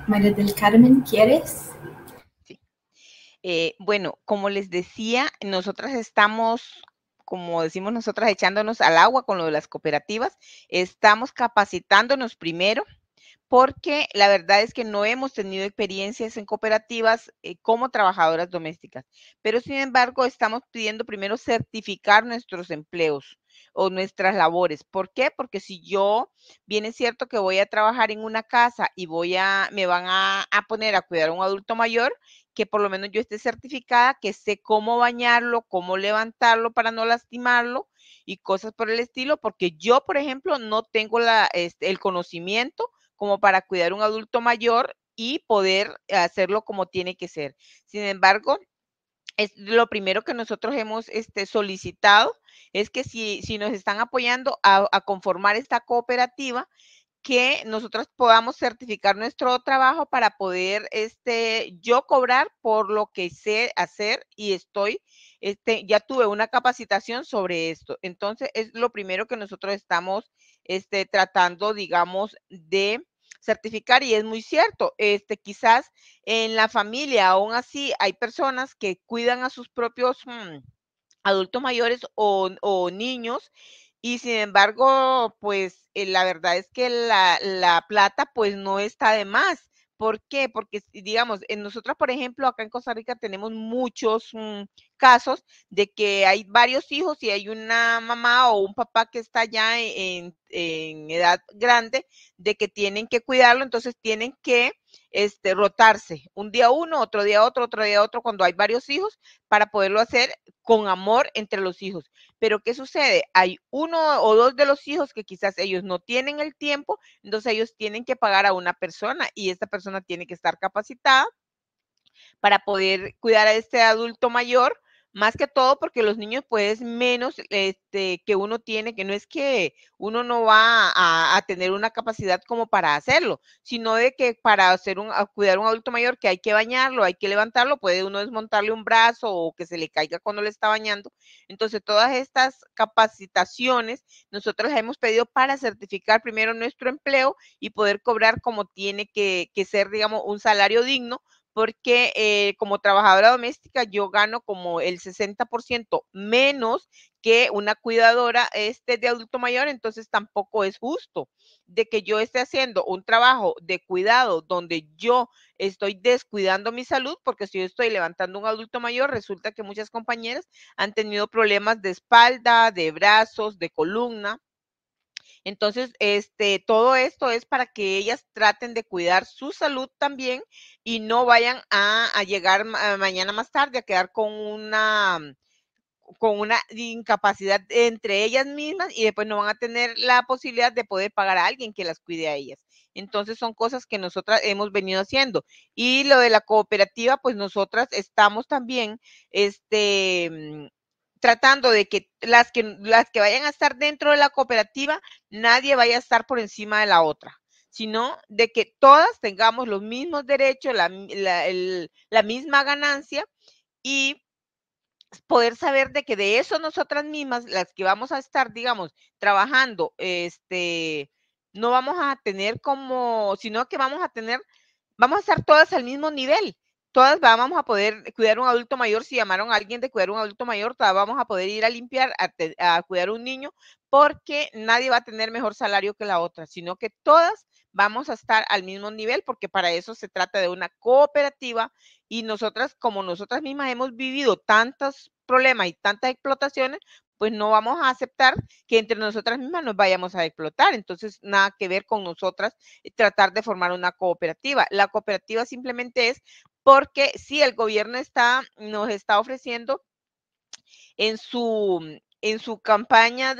María del Carmen, ¿quieres? Bueno, como les decía, nosotras estamos, como decimos nosotras, echándonos al agua con lo de las cooperativas. Estamos capacitándonos primero porque la verdad es que no hemos tenido experiencias en cooperativas como trabajadoras domésticas, pero sin embargo estamos pidiendo primero certificar nuestros empleos o nuestras labores. ¿Por qué? Porque si yo, bien es cierto que voy a trabajar en una casa y me van a poner a cuidar a un adulto mayor, que por lo menos yo esté certificada, que sé cómo bañarlo, cómo levantarlo para no lastimarlo y cosas por el estilo, porque yo, por ejemplo, no tengo el conocimiento como para cuidar a un adulto mayor y poder hacerlo como tiene que ser. Sin embargo, es lo primero que nosotros hemos solicitado es que si nos están apoyando a conformar esta cooperativa, que nosotros podamos certificar nuestro trabajo para poder yo cobrar por lo que sé hacer y ya tuve una capacitación sobre esto. Entonces, es lo primero que nosotros estamos tratando, digamos, de certificar y es muy cierto, quizás en la familia aún así hay personas que cuidan a sus propios adultos mayores o niños y sin embargo, pues la verdad es que la plata pues no está de más. ¿Por qué? Porque, digamos, nosotros, por ejemplo, acá en Costa Rica tenemos muchos casos de que hay varios hijos y hay una mamá o un papá que está ya en edad grande de que tienen que cuidarlo, entonces tienen que rotarse. Un día uno, otro día otro, cuando hay varios hijos, para poderlo hacer con amor entre los hijos. Pero ¿qué sucede? Hay uno o dos de los hijos que quizás ellos no tienen el tiempo, entonces ellos tienen que pagar a una persona y esta persona tiene que estar capacitada para poder cuidar a este adulto mayor, más que todo porque los niños pues menos que uno tiene, que no es que uno no va a tener una capacidad como para hacerlo, sino de que para cuidar a un adulto mayor que hay que bañarlo, hay que levantarlo, puede uno desmontarle un brazo o que se le caiga cuando le está bañando. Entonces todas estas capacitaciones nosotros las hemos pedido para certificar primero nuestro empleo y poder cobrar como tiene que ser, digamos, un salario digno, porque como trabajadora doméstica yo gano como el 60% menos que una cuidadora de adulto mayor, entonces tampoco es justo de que yo esté haciendo un trabajo de cuidado donde yo estoy descuidando mi salud, porque si yo estoy levantando un adulto mayor, resulta que muchas compañeras han tenido problemas de espalda, de brazos, de columna. Entonces, todo esto es para que ellas traten de cuidar su salud también y no vayan a llegar mañana más tarde a quedar con una incapacidad entre ellas mismas y después no van a tener la posibilidad de poder pagar a alguien que las cuide a ellas. Entonces son cosas que nosotras hemos venido haciendo. Y lo de la cooperativa, pues nosotras estamos también, tratando de que las que vayan a estar dentro de la cooperativa, nadie vaya a estar por encima de la otra, sino de que todas tengamos los mismos derechos, la misma ganancia y poder saber de que de eso nosotras mismas, las que vamos a estar, digamos, trabajando, no vamos a tener como, sino que vamos a estar todas al mismo nivel. Todas vamos a poder cuidar a un adulto mayor. Si llamaron a alguien de cuidar a un adulto mayor, todas vamos a poder ir a limpiar, a cuidar a un niño, porque nadie va a tener mejor salario que la otra, sino que todas vamos a estar al mismo nivel, porque para eso se trata de una cooperativa y nosotras, como nosotras mismas hemos vivido tantos problemas y tantas explotaciones, pues no vamos a aceptar que entre nosotras mismas nos vayamos a explotar. Entonces, nada que ver con nosotras tratar de formar una cooperativa. La cooperativa simplemente es porque si el gobierno nos está ofreciendo en su campaña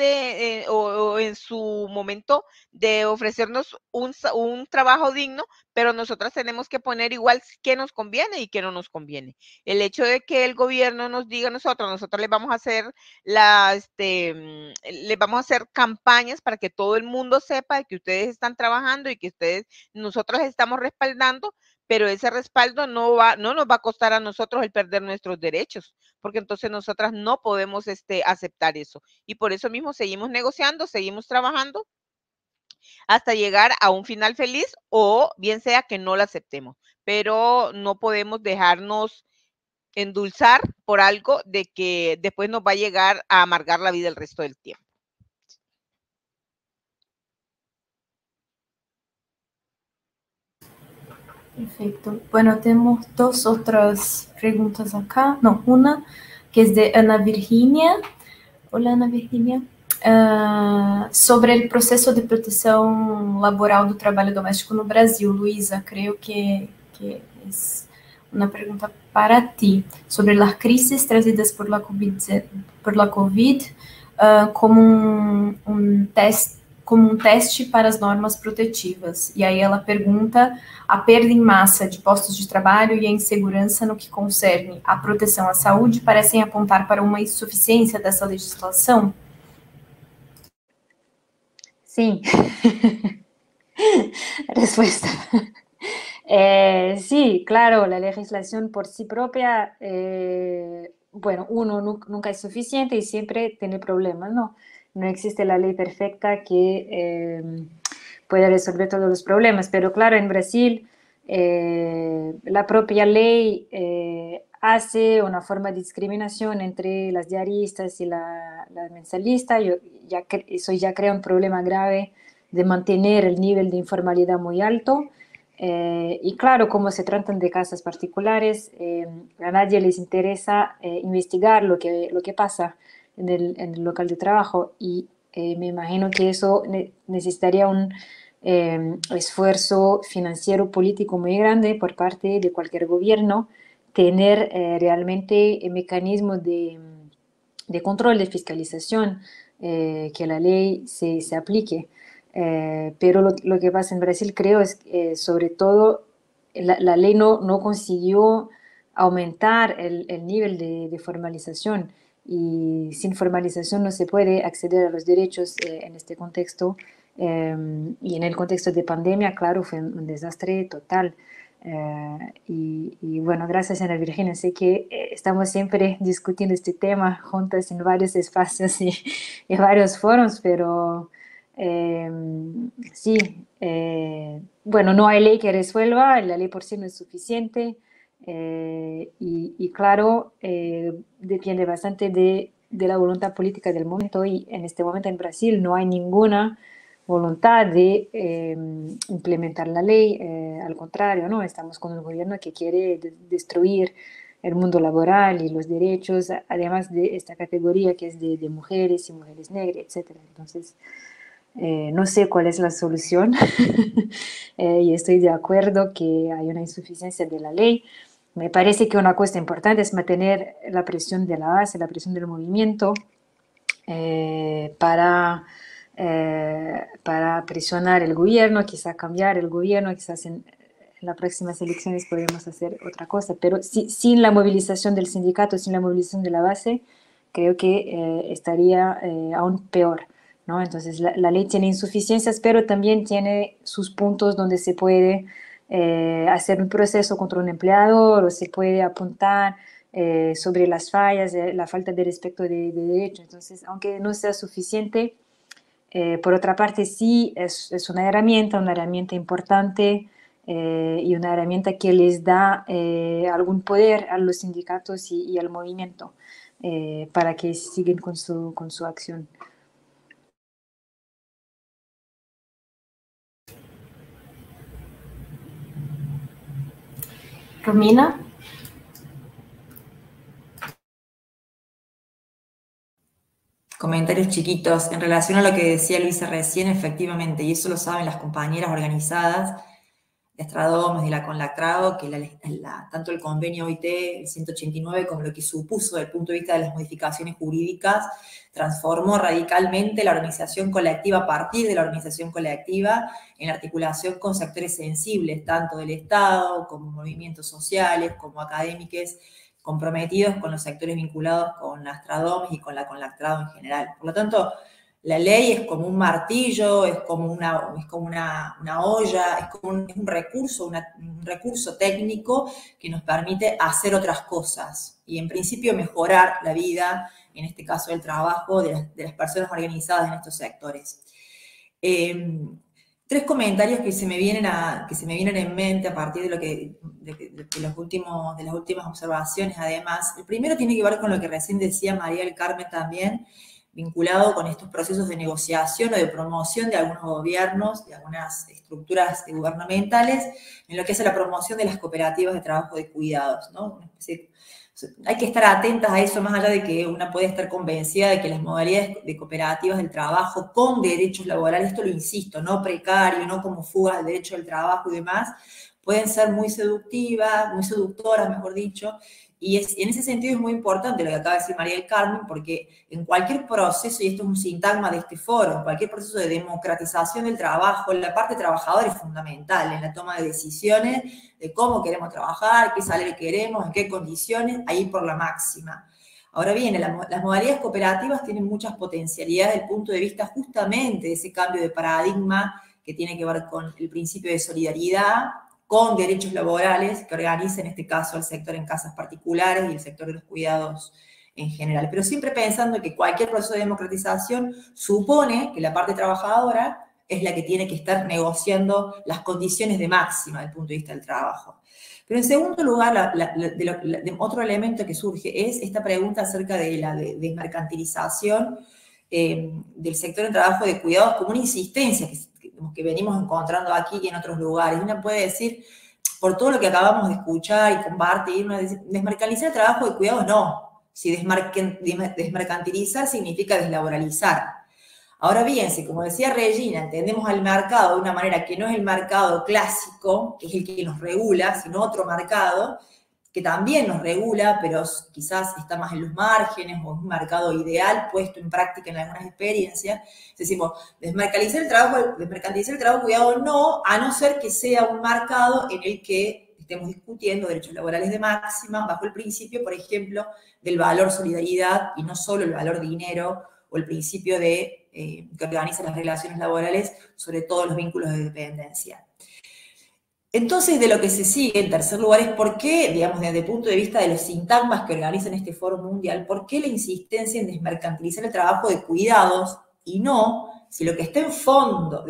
o en su momento de ofrecernos un trabajo digno, pero nosotras tenemos que poner igual qué nos conviene y qué no nos conviene. El hecho de que el gobierno nos diga a nosotros les vamos a hacer les vamos a hacer campañas para que todo el mundo sepa que ustedes están trabajando y que nosotros estamos respaldando, pero ese respaldo no nos va a costar a nosotros el perder nuestros derechos, porque entonces nosotras no podemos aceptar eso. Y por eso mismo seguimos negociando, seguimos trabajando hasta llegar a un final feliz o bien sea que no lo aceptemos, pero no podemos dejarnos endulzar por algo de que después nos va a llegar a amargar la vida el resto del tiempo. Perfecto. Bueno, tenemos dos otras preguntas acá. No, una que es de Ana Virginia. Hola, Ana Virginia. Sobre el proceso de protección laboral do trabalho doméstico no Brasil. Luisa, creo que es una pregunta para ti. Sobre las crisis trazidas por la COVID, como um teste para as normas protetivas. E aí ela pergunta: a perda em massa de postos de trabalho e a insegurança no que concerne à proteção à saúde parecem apontar para uma insuficiência dessa legislação? Sí. Respuesta. Sí, claro, la legislación por sí propia, bueno, uno nunca es suficiente y siempre tiene problemas, ¿no? No existe la ley perfecta que pueda resolver todos los problemas, pero claro, en Brasil la propia ley hace una forma de discriminación entre las diaristas y la mensalista. Eso ya crea un problema grave de mantener el nivel de informalidad muy alto. Y claro, como se tratan de casas particulares, a nadie les interesa investigar lo que pasa en el local de trabajo, y me imagino que eso necesitaría un esfuerzo financiero político muy grande por parte de cualquier gobierno, tener realmente mecanismos de control, de fiscalización, que la ley se aplique. Pero lo que pasa en Brasil, creo, es que sobre todo la ley no consiguió aumentar el nivel de formalización, y sin formalización no se puede acceder a los derechos en este contexto. Y en el contexto de pandemia, claro, fue un desastre total. Y bueno, gracias, Ana Virginia. Sé que estamos siempre discutiendo este tema juntas en varios espacios y en varios foros, pero sí, bueno, no hay ley que resuelva, la ley por sí no es suficiente, y claro, depende bastante de la voluntad política del momento, y en este momento en Brasil no hay ninguna voluntad de implementar la ley. Al contrario, ¿no? Estamos con un gobierno que quiere destruir el mundo laboral y los derechos, además de esta categoría que es de mujeres y mujeres negras, etc. Entonces, no sé cuál es la solución. Y estoy de acuerdo que hay una insuficiencia de la ley. Me parece que una cosa importante es mantener la presión de la base, la presión del movimiento, para presionar el gobierno, quizá cambiar el gobierno, quizás en las próximas elecciones podemos hacer otra cosa, pero sin la movilización del sindicato, sin la movilización de la base, creo que estaría aún peor, ¿no? Entonces la ley tiene insuficiencias, pero también tiene sus puntos donde se puede hacer un proceso contra un empleador, o se puede apuntar sobre las fallas, la falta de respeto de derechos. Entonces, aunque no sea suficiente, por otra parte sí es una herramienta importante, y una herramienta que les da algún poder a los sindicatos y al movimiento, para que sigan con su acción. Romina. Comentarios chiquitos. En relación a lo que decía Luisa recién, efectivamente, y eso lo saben las compañeras organizadas de Estradomes, de la Conlactrado, que tanto el convenio OIT, el 189, como lo que supuso desde el punto de vista de las modificaciones jurídicas, transformó radicalmente la organización colectiva a partir de la organización colectiva en articulación con sectores sensibles, tanto del Estado como movimientos sociales, como académicos, comprometidos con los sectores vinculados con las Estradomes y con la Conlactrado en general. Por lo tanto, la ley es como un martillo, es como una olla, es un recurso técnico que nos permite hacer otras cosas y en principio mejorar la vida, en este caso el trabajo de las personas organizadas en estos sectores. Tres comentarios que se me vienen en mente a partir de las últimas observaciones. Además, el primero tiene que ver con lo que recién decía María del Carmen también, vinculado con estos procesos de negociación o de promoción de algunos gobiernos, de algunas estructuras gubernamentales, en lo que es la promoción de las cooperativas de trabajo de cuidados, ¿no? Hay que estar atentas a eso, más allá de que una puede estar convencida de que las modalidades de cooperativas del trabajo con derechos laborales, esto lo insisto, no precario, no como fuga del derecho del trabajo y demás, pueden ser muy seductivas, muy seductoras, mejor dicho, y en ese sentido es muy importante lo que acaba de decir María del Carmen, porque en cualquier proceso, y esto es un sintagma de este foro, en cualquier proceso de democratización del trabajo, la parte trabajadora es fundamental en la toma de decisiones de cómo queremos trabajar, qué salario queremos, en qué condiciones, ahí por la máxima. Ahora bien, las modalidades cooperativas tienen muchas potencialidades desde el punto de vista justamente de ese cambio de paradigma que tiene que ver con el principio de solidaridad, con derechos laborales que organiza en este caso el sector en casas particulares y el sector de los cuidados en general. Pero siempre pensando que cualquier proceso de democratización supone que la parte trabajadora es la que tiene que estar negociando las condiciones de máxima desde el punto de vista del trabajo. Pero en segundo lugar, otro elemento que surge es esta pregunta acerca de la desmercantilización del sector de trabajo de cuidados como una insistencia que venimos encontrando aquí y en otros lugares. Una puede decir, por todo lo que acabamos de escuchar y compartir, desmercantilizar el trabajo de cuidados, no. Si desmercantilizar significa deslaboralizar. Ahora bien, si como decía Regina, entendemos al mercado de una manera que no es el mercado clásico, que es el que nos regula, sino otro mercado, que también nos regula, pero quizás está más en los márgenes o es un mercado ideal puesto en práctica en algunas experiencias. Decimos, desmercantilizar el trabajo cuidado no, a no ser que sea un mercado en el que estemos discutiendo derechos laborales de máxima bajo el principio, por ejemplo, del valor solidaridad y no solo el valor dinero o el principio que organiza las relaciones laborales, sobre todo los vínculos de dependencia. Entonces, de lo que se sigue, en tercer lugar, es por qué, digamos, desde el punto de vista de los sintagmas que organizan este foro mundial, por qué la insistencia en desmercantilizar el trabajo de cuidados y no, si lo que está de fondo,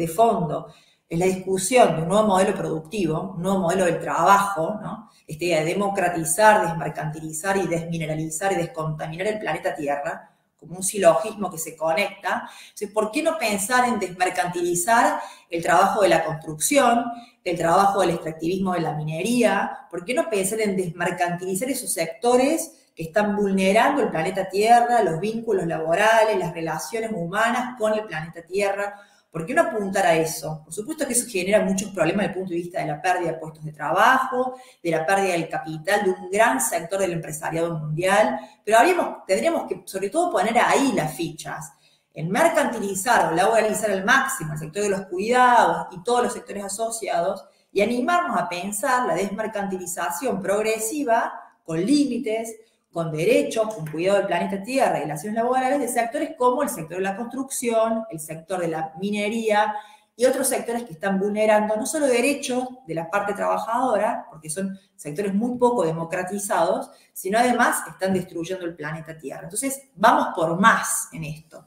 es la discusión de un nuevo modelo productivo, un nuevo modelo del trabajo, ¿no? Esta idea de democratizar, desmercantilizar y desmineralizar y descontaminar el planeta Tierra, como un silogismo que se conecta. Entonces, ¿por qué no pensar en desmercantilizar el trabajo de la construcción, el trabajo del extractivismo de la minería? ¿Por qué no pensar en desmercantilizar esos sectores que están vulnerando el planeta Tierra, los vínculos laborales, las relaciones humanas con el planeta Tierra? ¿Por qué no apuntar a eso? Por supuesto que eso genera muchos problemas desde el punto de vista de la pérdida de puestos de trabajo, de la pérdida del capital de un gran sector del empresariado mundial, pero tendríamos que, sobre todo, poner ahí las fichas, en mercantilizar o laboralizar al máximo el sector de los cuidados y todos los sectores asociados y animarnos a pensar la desmercantilización progresiva con límites, con derechos, con cuidado del planeta Tierra y relaciones laborales de sectores como el sector de la construcción, el sector de la minería y otros sectores que están vulnerando no solo derechos de la parte trabajadora, porque son sectores muy poco democratizados, sino además están destruyendo el planeta Tierra. Entonces, vamos por más en esto.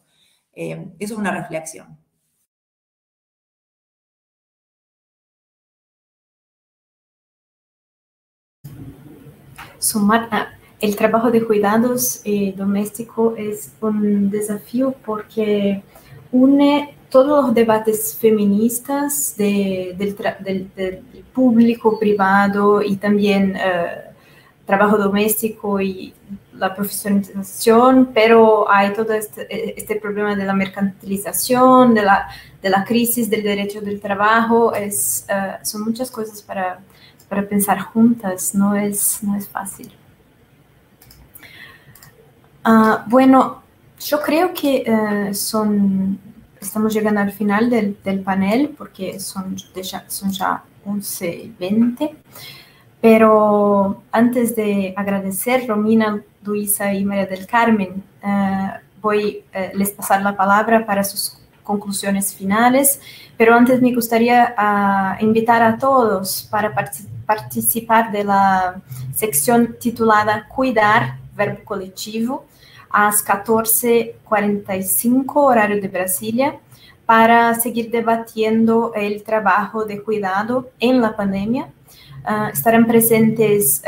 Eso es una reflexión. El trabajo de cuidados doméstico es un desafío porque une todos los debates feministas del público, privado y también trabajo doméstico y la profesionalización, pero hay todo este problema de la mercantilización, de la crisis del derecho del trabajo. Son muchas cosas para pensar juntas, no es fácil. Bueno, yo creo que estamos llegando al final del panel porque son ya 11:20, pero antes de agradecer Romina, Luisa y María del Carmen, voy a les pasar la palabra para sus conclusiones finales, pero antes me gustaría invitar a todos para participar de la sección titulada Cuidar, verbo coletivo, às 14:45, horário de Brasília, para seguir debatendo o trabalho de cuidado em la pandemia. Estarán presentes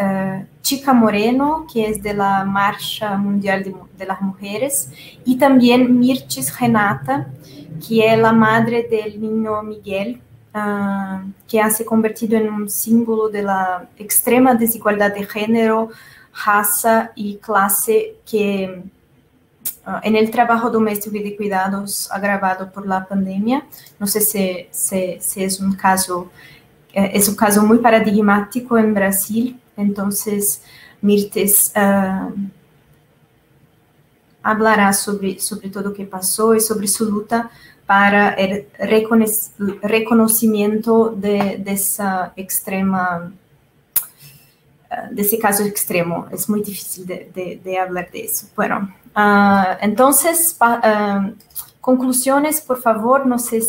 Chica Moreno, que es de la Marcha Mundial de las Mujeres, y también Mirchis Renata, que es la madre del niño Miguel, que ha se convertido en un símbolo de la extrema desigualdad de género, raza y clase que en el trabajo doméstico y de cuidados agravado por la pandemia. No sé si es un caso muy paradigmático en Brasil. Entonces, Mirtes hablará sobre todo lo que pasó y sobre su lucha para el reconocimiento de esa extrema, de ese caso extremo. Es muy difícil de hablar de eso. Bueno, entonces, conclusiones, por favor. No sé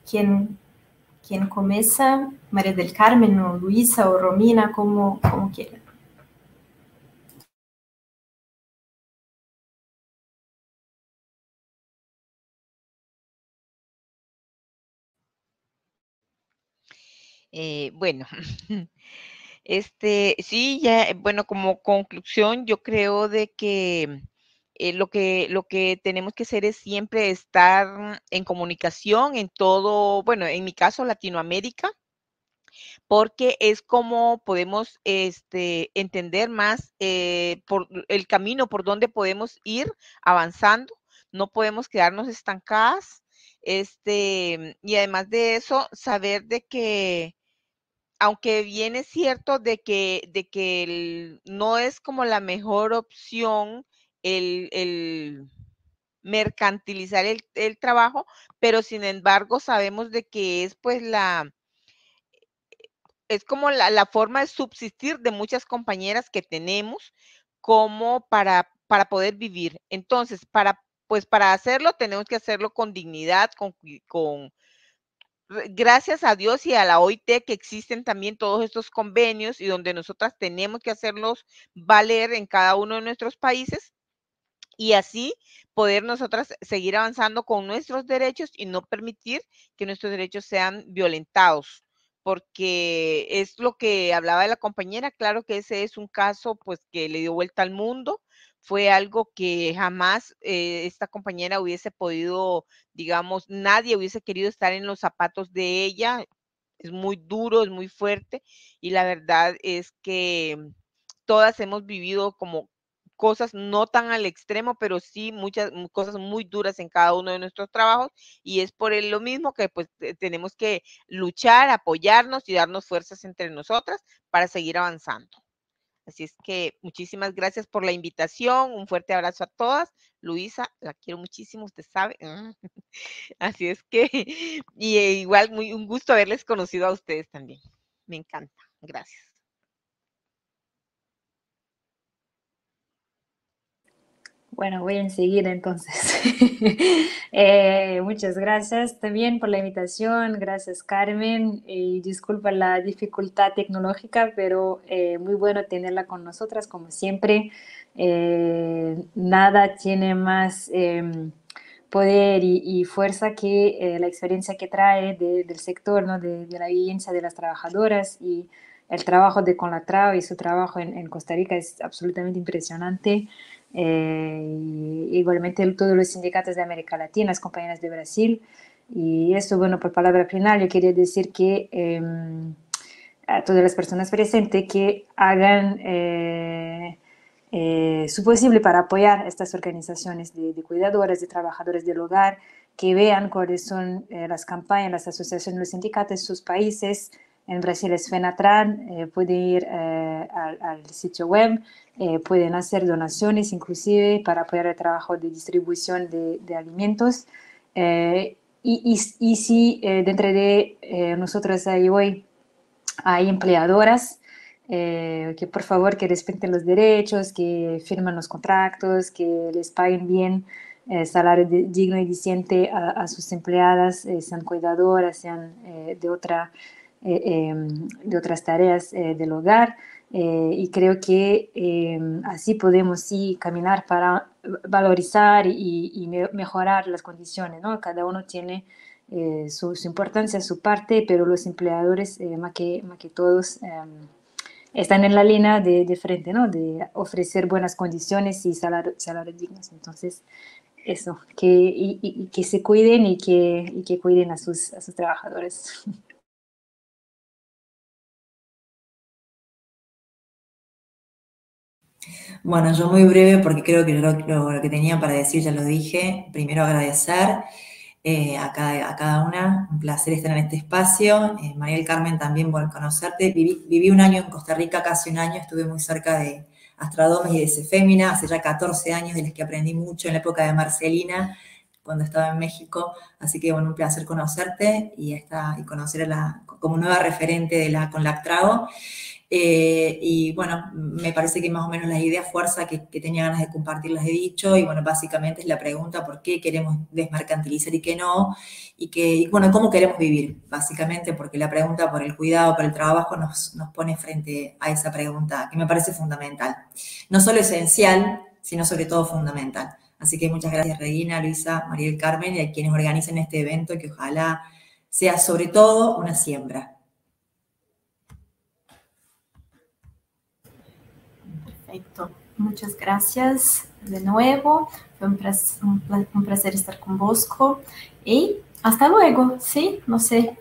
quién comienza, María del Carmen, o Luisa, o Romina, como quieran. Bueno, sí, ya, bueno, como conclusión, yo creo de que lo que tenemos que hacer es siempre estar en comunicación en todo, bueno, en mi caso, Latinoamérica, porque es como podemos entender más por el camino por donde podemos ir avanzando. No podemos quedarnos estancadas. Y además de eso, saber de que aunque bien es cierto de que no es como la mejor opción el mercantilizar el trabajo, pero sin embargo sabemos de que es pues es como la forma de subsistir de muchas compañeras que tenemos como para poder vivir. Entonces, pues para hacerlo tenemos que hacerlo con dignidad, gracias a Dios y a la OIT que existen también todos estos convenios y donde nosotras tenemos que hacerlos valer en cada uno de nuestros países y así poder nosotras seguir avanzando con nuestros derechos y no permitir que nuestros derechos sean violentados, porque es lo que hablaba de la compañera. Claro que ese es un caso pues que le dio vuelta al mundo, fue algo que jamás esta compañera hubiese podido, digamos, nadie hubiese querido estar en los zapatos de ella. Es muy duro, es muy fuerte y la verdad es que todas hemos vivido como cosas no tan al extremo, pero sí muchas cosas muy duras en cada uno de nuestros trabajos y es por lo mismo que pues tenemos que luchar, apoyarnos y darnos fuerzas entre nosotras para seguir avanzando. Así es que muchísimas gracias por la invitación, un fuerte abrazo a todas. Luisa, la quiero muchísimo, usted sabe. Así es que, y igual un gusto haberles conocido a ustedes también. Me encanta. Gracias. Bueno, voy enseguida entonces. Muchas gracias también por la invitación. Gracias, Carmen. Y disculpa la dificultad tecnológica, pero muy bueno tenerla con nosotras, como siempre. Nada tiene más poder y fuerza que la experiencia que trae del sector, ¿no? de la vivencia de las trabajadoras y el trabajo de Conlatrao y su trabajo en Costa Rica es absolutamente impresionante. Igualmente todos los sindicatos de América Latina, las compañeras de Brasil. Y esto, bueno, por palabra final, yo quería decir que a todas las personas presentes que hagan su posible para apoyar estas organizaciones de cuidadoras, de trabajadores del hogar, que vean cuáles son las campañas, las asociaciones, los sindicatos de sus países. En Brasil es FENATRAN, pueden ir al sitio web, pueden hacer donaciones inclusive para apoyar el trabajo de distribución de alimentos. Y si dentro de nosotros ahí hoy hay empleadoras, que por favor que respeten los derechos, que firman los contratos, que les paguen bien salario digno y decente a sus empleadas, sean cuidadoras, sean de otras tareas del hogar. y creo que así podemos sí caminar para valorizar y mejorar las condiciones, ¿no? Cada uno tiene su importancia, su parte, pero los empleadores, más que todos, están en la línea de frente, ¿no? De ofrecer buenas condiciones y salarios dignos. Entonces, eso, y que se cuiden y que cuiden a sus trabajadores. Bueno, yo muy breve porque creo que lo que tenía para decir ya lo dije. Primero agradecer a cada una, un placer estar en este espacio. María del Carmen, también por conocerte. Viví un año en Costa Rica, casi un año, estuve muy cerca de Astradomes y de Cefémina, hace ya 14 años, de las que aprendí mucho en la época de Marcelina, cuando estaba en México. Así que, bueno, un placer conocerte y conocer como nueva referente de la Conlactrao. Y bueno, me parece que más o menos las ideas fuerza que tenía ganas de compartir las he dicho, y bueno, básicamente es la pregunta por qué queremos desmercantilizar y qué no, y bueno, cómo queremos vivir, básicamente, porque la pregunta por el cuidado, por el trabajo nos pone frente a esa pregunta que me parece fundamental. No solo esencial, sino sobre todo fundamental. Así que muchas gracias, Regina, Luisa, María del Carmen, y a quienes organizan este evento, que ojalá sea sobre todo una siembra. Perfecto. Muchas gracias de nuevo. Fue un placer estar con vos. Y hasta luego, ¿sí? No sé.